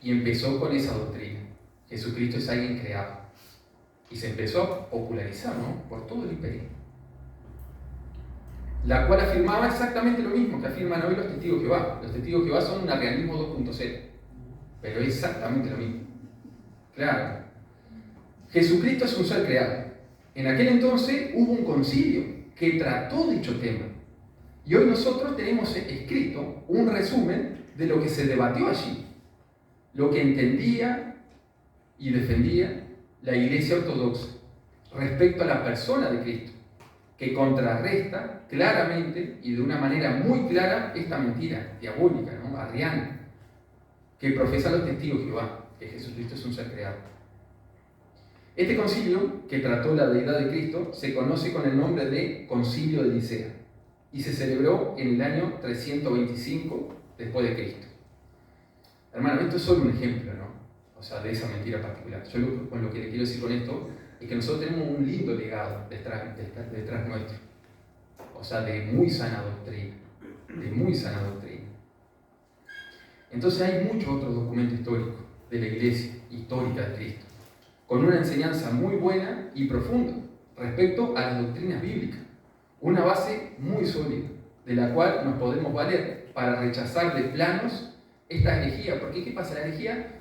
y empezó con esa doctrina. Jesucristo es alguien creado. Y se empezó a popularizar, ¿no?, por todo el imperio. La cual afirmaba exactamente lo mismo que afirman hoy los testigos de Jehová. Los testigos de Jehová son un arrianismo 2.0, pero es exactamente lo mismo. Claro. Jesucristo es un ser creado. En aquel entonces hubo un concilio que trató dicho tema. Y hoy nosotros tenemos escrito un resumen de lo que se debatió allí. Lo que entendía y defendía la Iglesia Ortodoxa respecto a la persona de Cristo, que contrarresta claramente y de una manera muy clara esta mentira diabólica, ¿no?, arriana, que profesan los testigos de Jehová, que Jesucristo es un ser creado. Este concilio, que trató la deidad de Cristo, se conoce con el nombre de Concilio de Nicea y se celebró en el año 325 después de Cristo. Hermano, esto es solo un ejemplo, ¿no?, o sea, de esa mentira particular. Yo lo que le quiero decir con esto es que nosotros tenemos un lindo legado detrás nuestro, o sea, de muy sana doctrina, Entonces hay muchos otros documentos históricos de la Iglesia histórica de Cristo, con una enseñanza muy buena y profunda respecto a las doctrinas bíblicas, una base muy sólida, de la cual nos podemos valer para rechazar de planos esta herejía. Porque ¿qué pasa? La herejía,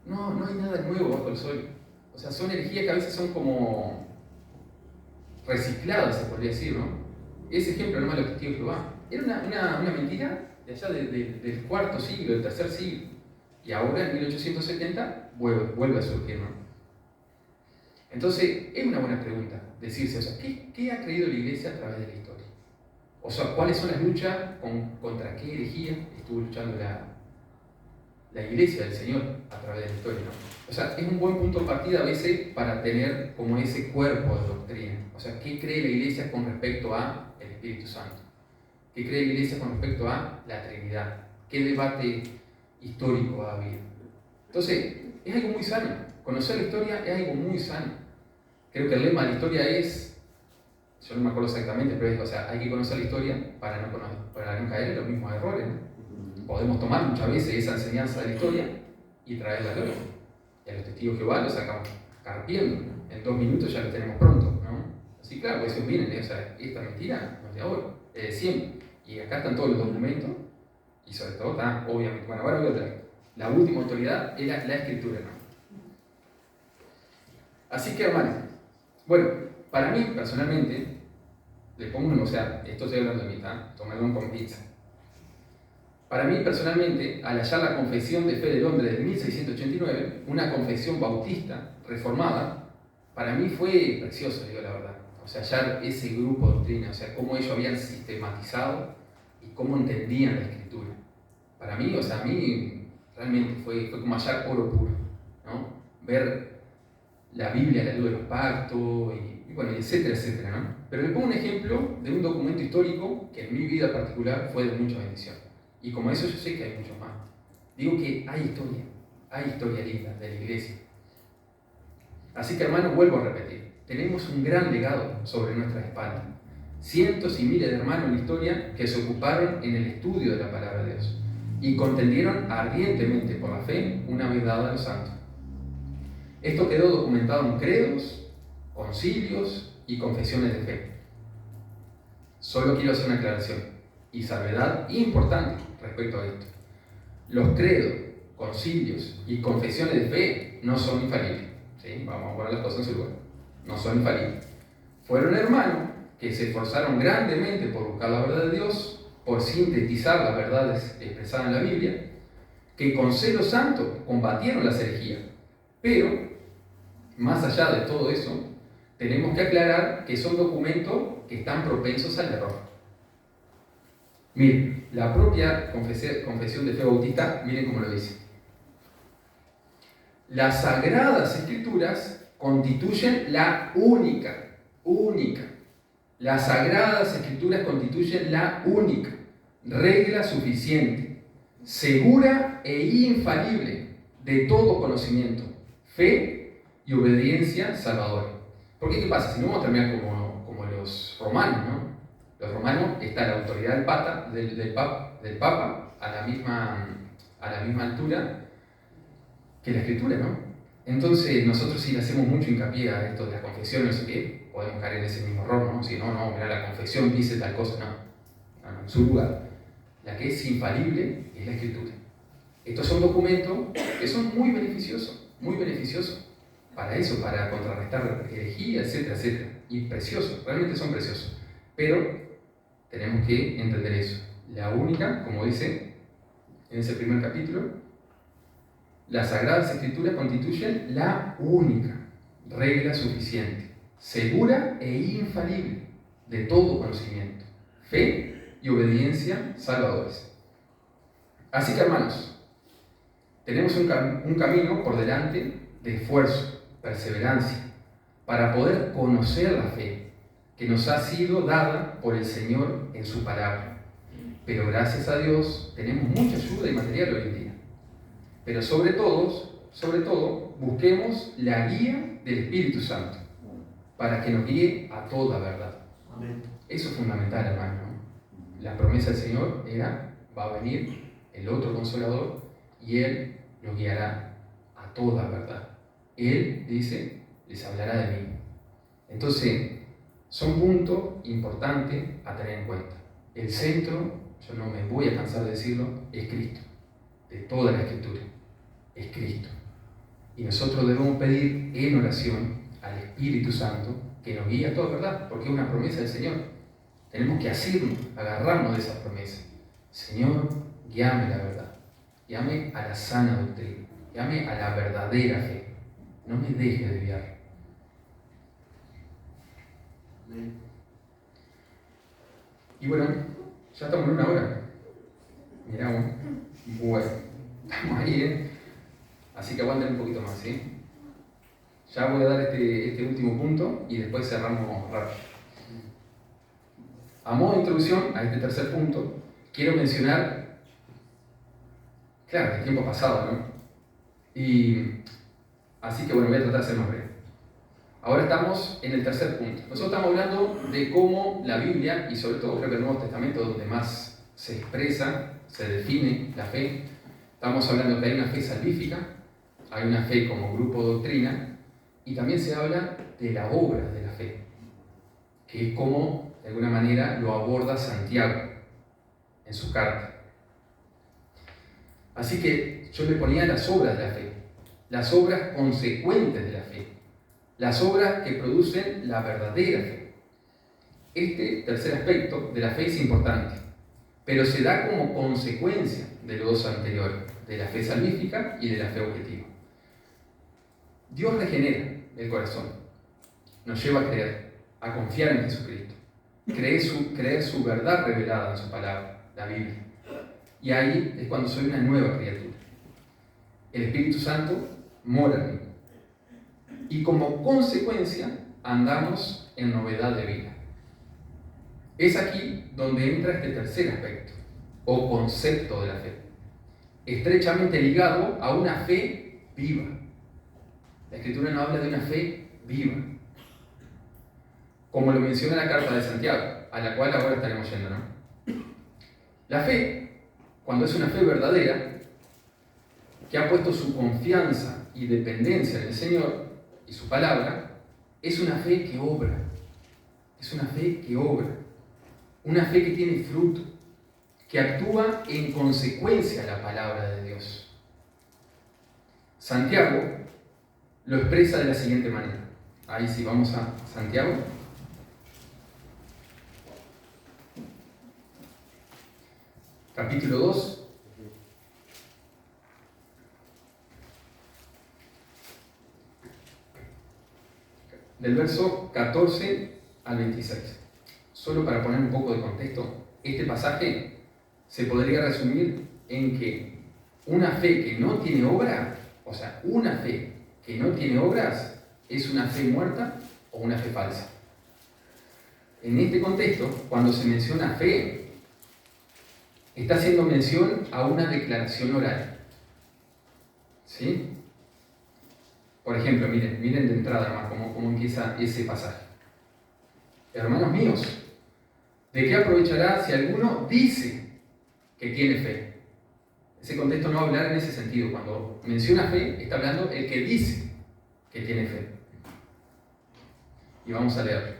no hay nada nuevo bajo el sol. O sea, son herejías que a veces son como recicladas, se podría decir, ¿no? Ese ejemplo, nomás, los testigos de Jehová, era una mentira de allá del cuarto siglo, del tercer siglo. Y ahora, en 1870, vuelve a surgir, ¿no? Entonces, es una buena pregunta decirse, o sea, ¿qué ha creído la Iglesia a través de la historia? O sea, ¿cuáles son las luchas, contra qué herejía estuvo luchando la Iglesia del Señor a través de la historia, ¿no? O sea, es un buen punto de partida a veces para tener como ese cuerpo de doctrina. O sea, ¿qué cree la Iglesia con respecto a el Espíritu Santo? ¿Qué cree la Iglesia con respecto a la Trinidad? ¿Qué debate histórico ha habido? Entonces, es algo muy sano. Conocer la historia es algo muy sano. Creo que el lema de la historia es, yo no me acuerdo exactamente, pero es, o sea, hay que conocer la historia para no caer en los mismos errores, ¿no? Podemos tomar muchas veces esa enseñanza de la historia y traerla a la gloria. Y a los testigos de Jehová los sacamos carpiendo, ¿no? En 2 minutos ya lo tenemos pronto, ¿no? Así, claro, pues miren, o sea, esta mentira no es de ahora, es de siempre. Y acá están todos los documentos, y sobre todo está, obviamente, bueno, ahora voy a traer. La última autoridad era la Escritura, ¿no? Así que, hermanos, bueno, para mí personalmente, le pongo, o sea, esto estoy hablando de mí, tomarlo con pinza. Para mí personalmente, al hallar la Confesión de Fe de Londres de 1689, una confesión bautista, reformada, para mí fue precioso, digo la verdad. O sea, hallar ese grupo de doctrina, o sea, cómo ellos habían sistematizado y cómo entendían la Escritura. Para mí, o sea, a mí realmente fue como hallar oro puro, ¿no? Ver la Biblia a la luz de los pactos, y bueno, etcétera, etcétera, ¿no? Pero le pongo un ejemplo de un documento histórico que en mi vida particular fue de mucha bendición. Y como eso yo sé que hay mucho más. Digo que hay historia linda de la Iglesia. Así que, hermanos, vuelvo a repetir, tenemos un gran legado sobre nuestras espaldas. Cientos y miles de hermanos en la historia que se ocuparon en el estudio de la palabra de Dios y contendieron ardientemente por la fe una vez dada a los santos. Esto quedó documentado en credos, concilios y confesiones de fe. Solo quiero hacer una aclaración y salvedad importante respecto a esto. Los credos, concilios y confesiones de fe no son infalibles. ¿Sí? Vamos a poner las cosas en su lugar. No son infalibles. Fueron hermanos que se esforzaron grandemente por buscar la verdad de Dios, por sintetizar las verdades expresadas en la Biblia, que con celo santo combatieron las herejías. Pero, más allá de todo eso, tenemos que aclarar que son documentos que están propensos al error. Miren, la propia confesión de fe bautista, miren cómo lo dice. Las Sagradas Escrituras constituyen la única. Las Sagradas Escrituras constituyen la única regla suficiente, segura e infalible de todo conocimiento, fe y obediencia salvadora. Porque ¿qué pasa? Si no vamos a terminar como los romanos, ¿no? Los romanos está la autoridad del Papa a la misma altura que la Escritura, ¿no? Entonces nosotros sí le hacemos mucho hincapié a esto de la confesión, no sé qué, podemos caer en ese mismo error, ¿no? Si no, mira, la confesión dice tal cosa, no, en su lugar. La que es infalible es la Escritura. Estos son documentos que son muy beneficiosos para eso, para contrarrestar herejía, etcétera, etcétera. Y preciosos, realmente son preciosos. Pero tenemos que entender eso. La única, como dice en ese primer capítulo, las Sagradas Escrituras constituyen la única regla suficiente, segura e infalible de todo conocimiento, fe y obediencia salvadores. Así que, hermanos, tenemos un camino por delante de esfuerzo, perseverancia, para poder conocer la fe que nos ha sido dada por el Señor en su palabra. Pero gracias a Dios tenemos mucha ayuda y material hoy en día. Pero sobre todo, busquemos la guía del Espíritu Santo para que nos guíe a toda verdad. Amén. Eso es fundamental, hermano. La promesa del Señor era, va a venir el otro Consolador y Él nos guiará a toda verdad. Él, dice, les hablará de mí. Entonces, son puntos importantes a tener en cuenta. El centro, yo no me voy a cansar de decirlo, es Cristo. De toda la Escritura, es Cristo. Y nosotros debemos pedir en oración al Espíritu Santo que nos guíe a toda verdad, porque es una promesa del Señor. Tenemos que asirnos, agarrarnos de esa promesa. Señor, guíame a la verdad, guíame a la sana doctrina, guíame a la verdadera fe. No me dejes desviar. Y bueno, ya estamos en 1 hora. Miramos. Bueno, estamos ahí, ¿eh? Así que aguanten un poquito más, ¿sí? Ya voy a dar este último punto y después cerramos rápido. A modo de introducción a este tercer punto, quiero mencionar, claro, el tiempo pasado, ¿no? Y así que bueno, voy a tratar de ser más breve. Ahora estamos en el tercer punto. Nosotros estamos hablando de cómo la Biblia, y sobre todo creo que el Nuevo Testamento, donde más se expresa, se define la fe, estamos hablando que hay una fe salvífica, hay una fe como grupo de doctrina, y también se habla de la obra de la fe, que es como, de alguna manera, lo aborda Santiago en su carta. Así que yo le ponía las obras de la fe, las obras consecuentes de la fe, las obras que producen la verdadera fe. Este tercer aspecto de la fe es importante, pero se da como consecuencia de los dos anteriores, de la fe salvífica y de la fe objetiva. Dios regenera el corazón, nos lleva a creer, a confiar en Jesucristo, creer su verdad revelada en su palabra, la Biblia. Y ahí es cuando soy una nueva criatura. El Espíritu Santo mora en mí. Y como consecuencia andamos en novedad de vida. Es aquí donde entra este tercer aspecto, o concepto de la fe, estrechamente ligado a una fe viva. La Escritura nos habla de una fe viva, como lo menciona la carta de Santiago, a la cual ahora estaremos yendo, ¿no? La fe, cuando es una fe verdadera, que ha puesto su confianza y dependencia en el Señor y su palabra, es una fe que obra, es una fe que obra, una fe que tiene fruto, que actúa en consecuencia a la palabra de Dios. Santiago lo expresa de la siguiente manera. Ahí sí, vamos a Santiago. Capítulo 2. Del verso 14 al 26. Solo para poner un poco de contexto, este pasaje se podría resumir en que una fe que no tiene obra, o sea, una fe que no tiene obras, es una fe muerta o una fe falsa. En este contexto, cuando se menciona fe, está haciendo mención a una declaración oral. ¿Sí? Por ejemplo, miren de entrada nomás cómo empieza ese pasaje. Hermanos míos, ¿de qué aprovechará si alguno dice que tiene fe? Ese contexto no va a hablar en ese sentido. Cuando menciona fe, está hablando el que dice que tiene fe. Y vamos a leer.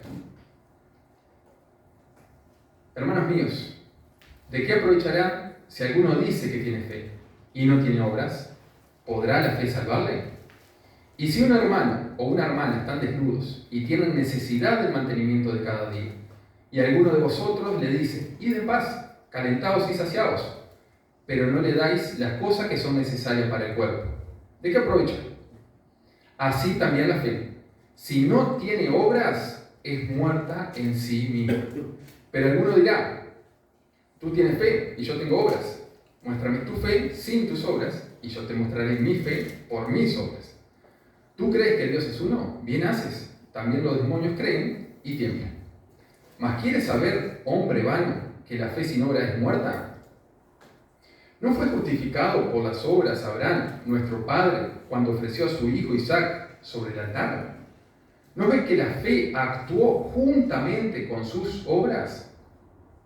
Hermanos míos, ¿de qué aprovechará si alguno dice que tiene fe y no tiene obras? ¿Podrá la fe salvarle? Y si un hermano o una hermana están desnudos y tienen necesidad del mantenimiento de cada día, y alguno de vosotros le dice, id en paz, calentaos y saciaos, pero no le dais las cosas que son necesarias para el cuerpo, ¿de qué aprovecha? Así también la fe, si no tiene obras, es muerta en sí misma. Pero alguno dirá, tú tienes fe y yo tengo obras. Muéstrame tu fe sin tus obras y yo te mostraré mi fe por mis obras. ¿Tú crees que Dios es uno? Bien haces. También los demonios creen y tiemblan. ¿Mas quieres saber, hombre vano, que la fe sin obra es muerta? ¿No fue justificado por las obras Abraham, nuestro padre, cuando ofreció a su hijo Isaac sobre el altar? ¿No ves que la fe actuó juntamente con sus obras?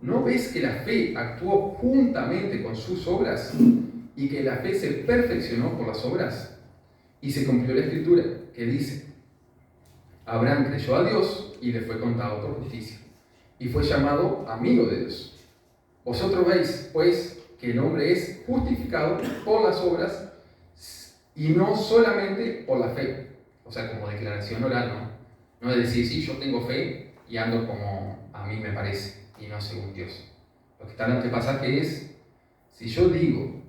¿No ves que la fe actuó juntamente con sus obras y que la fe se perfeccionó por las obras? Y se cumplió la escritura que dice, Abraham creyó a Dios y le fue contado por justicia, y fue llamado amigo de Dios. Vosotros veis, pues, que el hombre es justificado por las obras y no solamente por la fe. O sea, como declaración oral, ¿no? No es decir, sí, yo tengo fe y ando como a mí me parece y no según Dios. Lo que está en este pasaje es, si yo digo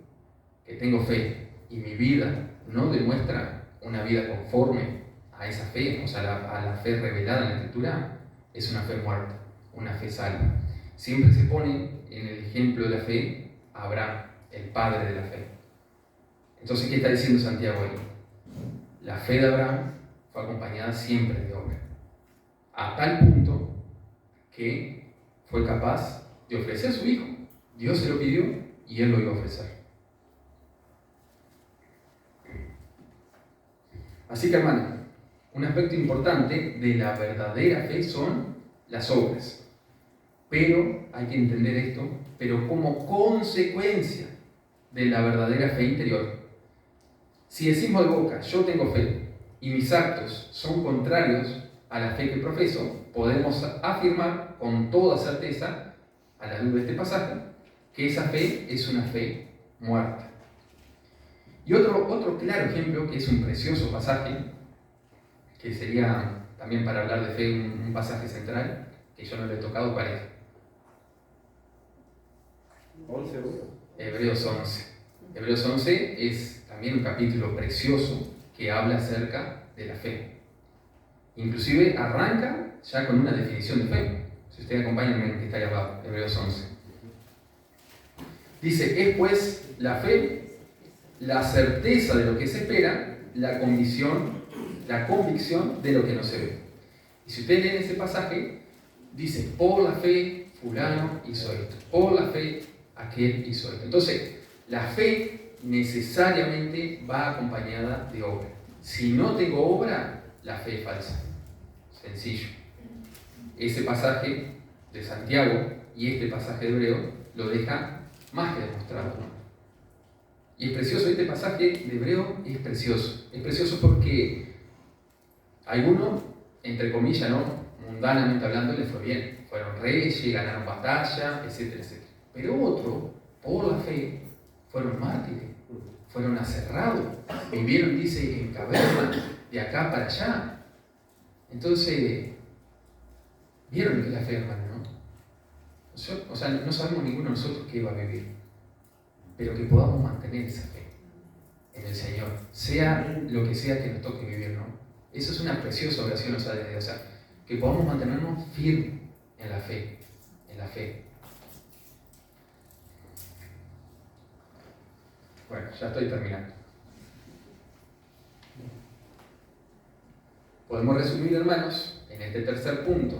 que tengo fe y mi vida no demuestra una vida conforme a esa fe, o sea, a la fe revelada en la Escritura, es una fe muerta, una fe salva. Siempre se pone en el ejemplo de la fe a Abraham, el padre de la fe. Entonces, ¿qué está diciendo Santiago ahí? La fe de Abraham fue acompañada siempre de obra, a tal punto que fue capaz de ofrecer a su hijo. Dios se lo pidió y él lo iba a ofrecer. Así que, hermano, un aspecto importante de la verdadera fe son las obras. Pero hay que entender esto, pero como consecuencia de la verdadera fe interior. Si decimos de boca, yo tengo fe, y mis actos son contrarios a la fe que profeso, podemos afirmar con toda certeza, a la luz de este pasaje, que esa fe es una fe muerta. Y otro claro ejemplo, que es un precioso pasaje, que sería también para hablar de fe un pasaje central, que yo no le he tocado, ¿cuál es? 11. Hebreos 11. Hebreos 11 es también un capítulo precioso que habla acerca de la fe. Inclusive arranca ya con una definición de fe. Si ustedes acompañan en que está ahí abajo, Hebreos 11. Dice, es pues la fe la certeza de lo que se espera, la convicción de lo que no se ve. Y si ustedes leen ese pasaje, dice, por la fe fulano hizo esto, por la fe aquel hizo esto. Entonces, la fe necesariamente va acompañada de obra. Si no tengo obra, la fe es falsa. Sencillo. Ese pasaje de Santiago y este pasaje de Hebreo lo deja más que demostrado, ¿no? Y es precioso, este pasaje de Hebreo es precioso. Es precioso porque algunos, entre comillas, ¿no?, mundanamente hablando, les fue bien. Fueron reyes, ganaron batalla, etcétera, etcétera. Pero otros, por la fe, fueron mártires, fueron aserrados, vivieron, dice, en cavernas, de acá para allá. Entonces, ¿vieron lo que es la fe, hermano, no? O sea, no sabemos ninguno de nosotros qué va a vivir, pero que podamos mantener esa fe en el Señor, sea lo que sea que nos toque vivir, ¿no? Eso es una preciosa oración, o sea, que podamos mantenernos firmes en la fe, en la fe. Bueno, ya estoy terminando. Podemos resumir, hermanos, en este tercer punto,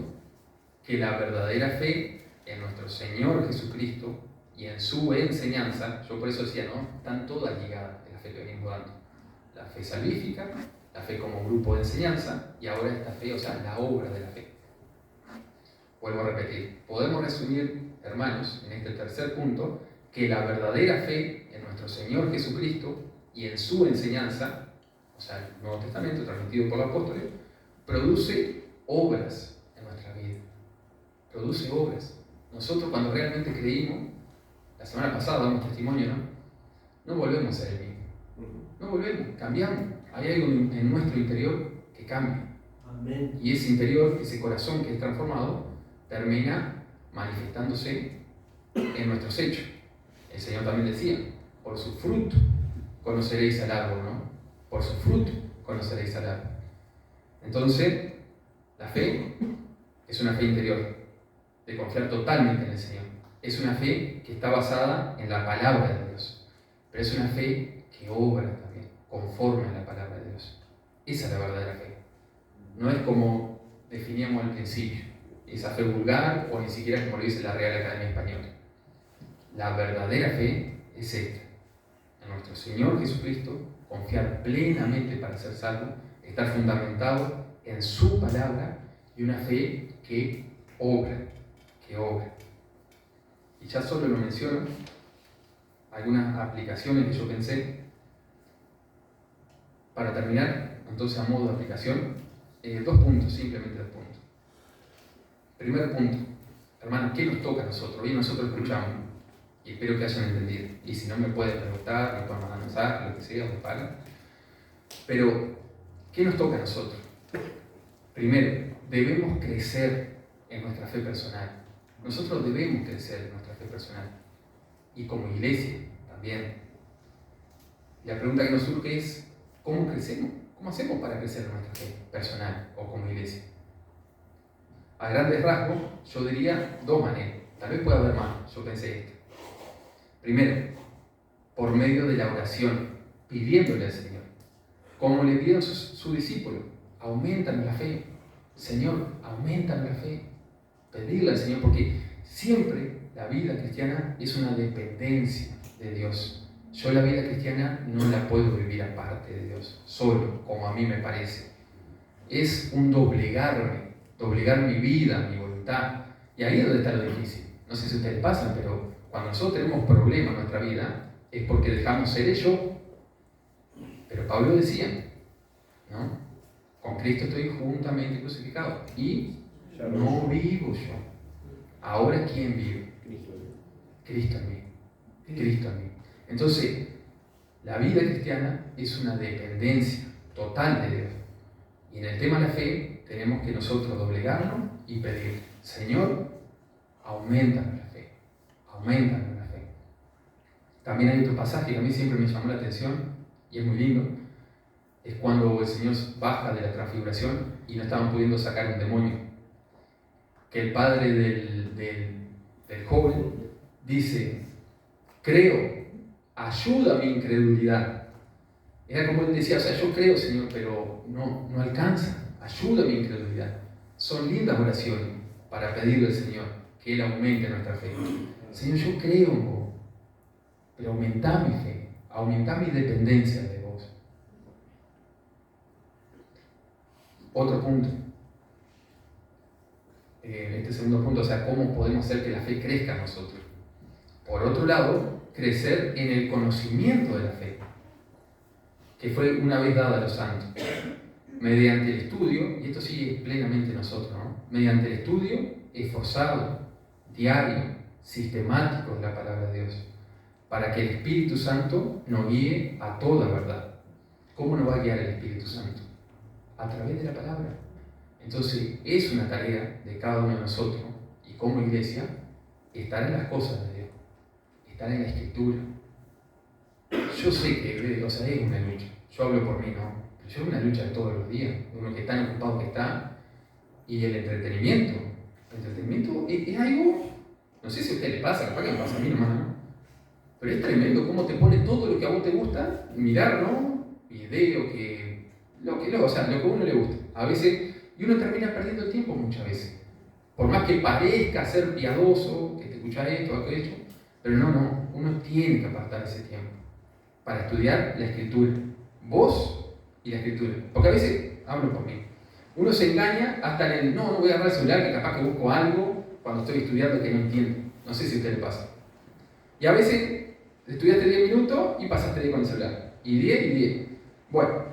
que la verdadera fe en nuestro Señor Jesucristo y en su enseñanza, yo por eso decía, ¿no? Están todas ligadas en la fe que venimos dando. La fe salvífica, la fe como grupo de enseñanza, y ahora esta fe, o sea, la obra de la fe. Vuelvo a repetir, podemos resumir, hermanos, en este tercer punto, que la verdadera fe en nuestro Señor Jesucristo y en su enseñanza, o sea, el Nuevo Testamento transmitido por los apóstoles, produce obras en nuestra vida. Produce obras. Nosotros cuando realmente creímos, la semana pasada damos testimonio, ¿no? No volvemos a ser el mismo. No volvemos, cambiamos. Hay algo en nuestro interior que cambia. Amén. Y ese interior, ese corazón que es transformado, termina manifestándose en nuestros hechos. El Señor también decía, por su fruto conoceréis al árbol, ¿no? Por su fruto conoceréis al árbol. Entonces, la fe es una fe interior, de confiar totalmente en el Señor. Es una fe que está basada en la palabra de Dios, pero es una fe que obra también, conforme a la palabra de Dios. Esa es la verdadera fe. No es como definíamos al principio, esa fe vulgar o ni siquiera como lo dice la Real Academia Española. La verdadera fe es esta, en nuestro Señor Jesucristo, confiar plenamente para ser salvo, estar fundamentado en su palabra y una fe que obra, que obra. Y ya solo lo menciono, algunas aplicaciones que yo pensé. Para terminar, entonces a modo de aplicación, 2 puntos, simplemente 2 puntos. Primer punto, hermanos, ¿qué nos toca a nosotros? Hoy nosotros escuchamos, y espero que hayan entendido. Y si no me pueden preguntar, me pueden mandar mensajes, lo que sea, me pagan. Pero, ¿qué nos toca a nosotros? Primero, debemos crecer en nuestra fe personal. Nosotros debemos crecer en nuestra fe personal. Y como iglesia también. La pregunta que nos surge es, ¿cómo crecemos? ¿Cómo hacemos para crecer en nuestra fe personal o como iglesia? A grandes rasgos, yo diría 2 maneras. Tal vez pueda haber más, yo pensé esto. Primero, por medio de la oración, pidiéndole al Señor. Como le pidieron sus discípulos, aumentan la fe. Señor, aumentan la fe. Pedirle al Señor, porque siempre la vida cristiana es una dependencia de Dios. Yo la vida cristiana no la puedo vivir aparte de Dios, solo, como a mí me parece. Es un doblegar mi vida, mi voluntad. Y ahí es donde está lo difícil. No sé si ustedes pasan, pero cuando nosotros tenemos problemas en nuestra vida, es porque dejamos ser yo. Pero Pablo decía, ¿no? Con Cristo estoy juntamente crucificado. Y no vivo yo. Ahora, ¿quién vive? Cristo en mí. Cristo en mí. Entonces, la vida cristiana es una dependencia total de Dios. Y en el tema de la fe, tenemos que nosotros doblegarnos y pedir, Señor, aumentanos la fe. Aumentanos la fe. También hay otro pasaje que a mí siempre me llamó la atención, y es muy lindo. Es cuando el Señor baja de la transfiguración y no estaban pudiendo sacar un demonio. Que el padre del joven dice, creo, ayuda a mi incredulidad. Era como él decía, o sea, yo creo, Señor, pero no alcanza, ayuda a mi incredulidad. Son lindas oraciones para pedirle al Señor que Él aumente nuestra fe. Señor, yo creo en vos, pero aumenta mi fe, aumenta mi dependencia de vos. Otro punto. Este segundo punto, o sea, ¿cómo podemos hacer que la fe crezca en nosotros? Por otro lado, crecer en el conocimiento de la fe, que fue una vez dada a los santos, mediante el estudio, y esto sí es plenamente nosotros, ¿no? Mediante el estudio esforzado, diario, sistemático de la palabra de Dios, para que el Espíritu Santo nos guíe a toda verdad. ¿Cómo nos va a guiar el Espíritu Santo? A través de la palabra. Entonces, es una tarea de cada uno de nosotros, y como iglesia, estar en las cosas de Dios, estar en la Escritura. Yo sé que, o sea, es una lucha. Yo hablo por mí, ¿no? Pero yo es una lucha de todos los días, de uno que tan ocupado que está, Y el entretenimiento. El entretenimiento es algo, no sé si a usted le pasa, capaz que me pasa a mí nomás, ¿no? Pero es tremendo cómo te pone todo lo que a vos te gusta, mirar, ¿no? Video, lo que a uno le gusta. A veces, y uno termina perdiendo el tiempo muchas veces. Por más que parezca ser piadoso, que te escuchas esto, aquello, pero no, uno tiene que apartar ese tiempo para estudiar la Escritura. Vos y la Escritura. Porque a veces, hablo por mí, uno se engaña hasta en el, no voy a agarrar el celular, que capaz que busco algo cuando estoy estudiando que no entiendo. No sé si a usted le pasa. Y a veces estudiaste 10 minutos y pasaste 10 con el celular. Y 10 y 10. Bueno.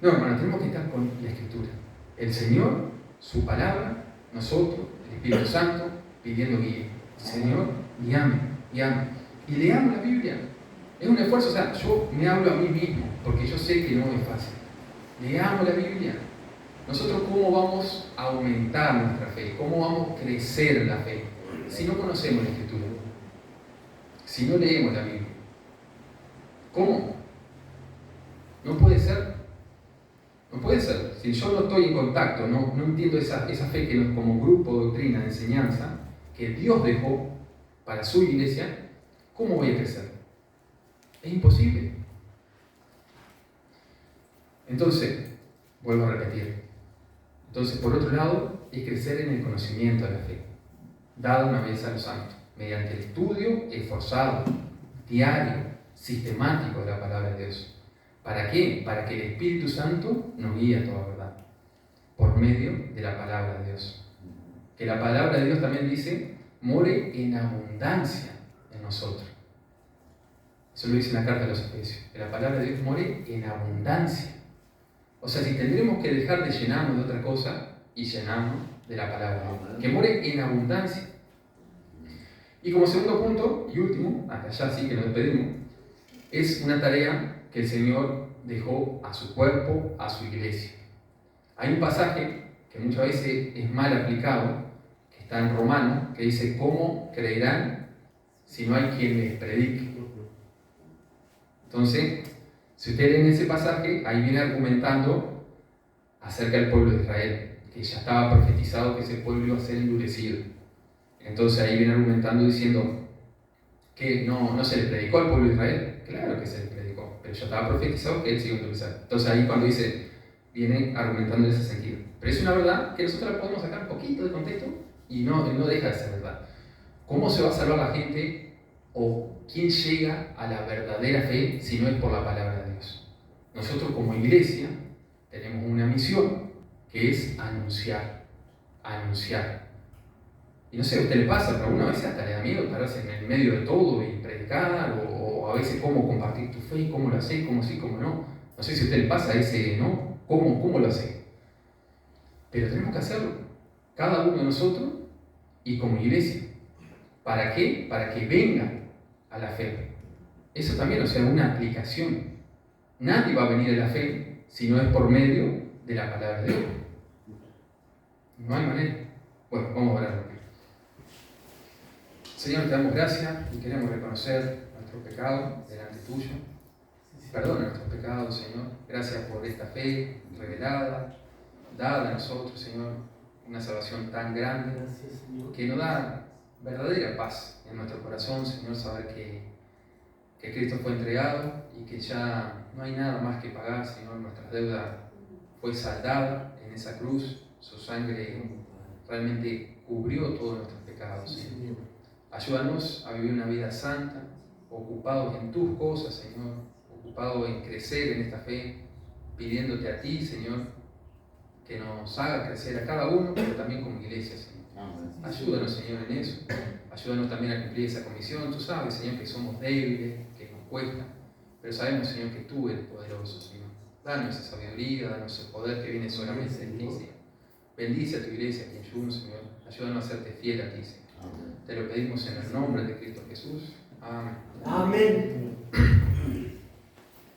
No, hermano, tenemos que estar con la Escritura. El Señor, su palabra, nosotros, el Espíritu Santo, pidiendo guía. Señor, guíame. Y leamos la Biblia. Es un esfuerzo, yo me hablo a mí mismo, porque yo sé que no es fácil. Leamos la Biblia. Nosotros, ¿cómo vamos a aumentar nuestra fe? ¿Cómo vamos a crecer en la fe? Si no conocemos la Escritura. Si no leemos la Biblia. ¿Cómo? No puede ser. No puede ser. Si yo no estoy en contacto, no entiendo esa fe que nos, como grupo de doctrina, de enseñanza, que Dios dejó para su iglesia, ¿cómo voy a crecer? Es imposible. Entonces, vuelvo a repetir. Entonces, por otro lado, es crecer en el conocimiento de la fe, dado una vez a los santos, mediante el estudio esforzado, diario, sistemático de la palabra de Dios. ¿Para qué? Para que el Espíritu Santo nos guíe a toda verdad, por medio de la palabra de Dios. Que la palabra de Dios también dice, more en abundancia en nosotros. Eso lo dice en la carta de los Efesios, que la palabra de Dios more en abundancia. O sea, si tendremos que dejar de llenarnos de otra cosa y llenarnos de la palabra de Dios, que more en abundancia. Y como segundo punto y último, hasta ya sí que nos despedimos, es una tarea que el Señor dejó a su cuerpo, a su iglesia. Hay un pasaje que muchas veces es mal aplicado, que está en Romanos, que dice, ¿cómo creerán si no hay quien les predique? Entonces, si ustedes leen ese pasaje, ahí viene argumentando acerca del pueblo de Israel, que ya estaba profetizado que ese pueblo iba a ser endurecido. Entonces ahí viene argumentando diciendo que no se le predicó al pueblo de Israel. Claro que se le predicó, pero ya estaba profetizado que él se iba a endurecer. Entonces ahí cuando dice, viene argumentando en ese sentido. Pero es una verdad que nosotros la podemos sacar un poquito de contexto y no deja de ser verdad. ¿Cómo se va a salvar la gente o quién llega a la verdadera fe si no es por la palabra de Dios? Nosotros como iglesia tenemos una misión que es anunciar. Y no sé, a usted le pasa, pero alguna vez hasta le da miedo pararse en el medio de todo y predicar, o a veces cómo compartir tu fe, cómo lo hace, cómo sí, cómo no. No sé si a usted le pasa ese, ¿no? ¿Cómo lo hace? Pero tenemos que hacerlo, cada uno de nosotros y como iglesia. ¿Para qué? Para que vengan a la fe. Eso también, o sea, una aplicación. Nadie va a venir a la fe si no es por medio de la palabra de Dios. No hay manera. Bueno, vamos a orar. Señor, te damos gracias y queremos reconocer nuestro pecado delante tuyo. Perdona nuestros pecados, Señor. Gracias por esta fe revelada, dada a nosotros, Señor, una salvación tan grande que nos da verdadera paz en nuestro corazón, Señor, saber que Cristo fue entregado y que ya no hay nada más que pagar, Señor. Nuestra deuda fue saldada en esa cruz, su sangre realmente cubrió todos nuestros pecados, Señor. Ayúdanos a vivir una vida santa, ocupados en tus cosas, Señor, ocupados en crecer en esta fe, pidiéndote a ti, Señor, que nos haga crecer a cada uno, pero también como iglesia, Señor. Ayúdanos, Señor, en eso. Ayúdanos también a cumplir esa comisión. Tú sabes, Señor, que somos débiles, que nos cuesta, pero sabemos, Señor, que tú eres poderoso, Señor. Danos esa sabiduría, danos el poder que viene solamente de ti, Señor. Bendice a tu iglesia, a Kiyun, Señor. Ayúdanos a serte fiel a ti, Señor. Te lo pedimos en el nombre de Cristo Jesús. Amén. Amén.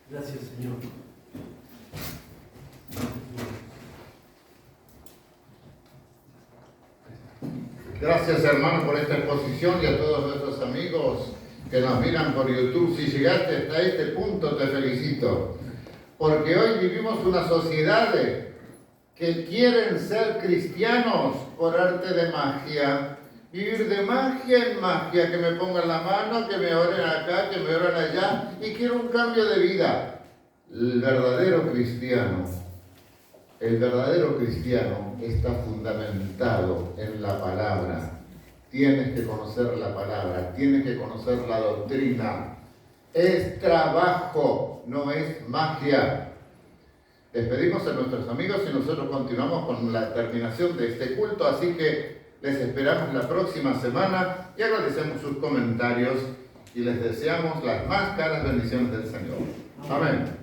Gracias, Señor. Gracias, hermano, por esta exposición y a todos nuestros amigos que nos miran por YouTube. Si llegaste hasta este punto, te felicito. Porque hoy vivimos una sociedad que quieren ser cristianos por arte de magia, vivir de magia en magia, que me pongan la mano, que me oren acá, que me oren allá, y quiero un cambio de vida. El verdadero cristiano está fundamentado en la palabra. Tienes que conocer la palabra, tienes que conocer la doctrina. Es trabajo, no es magia. Despedimos a nuestros amigos y nosotros continuamos con la terminación de este culto, así que les esperamos la próxima semana y agradecemos sus comentarios y les deseamos las más caras bendiciones del Señor. Amén.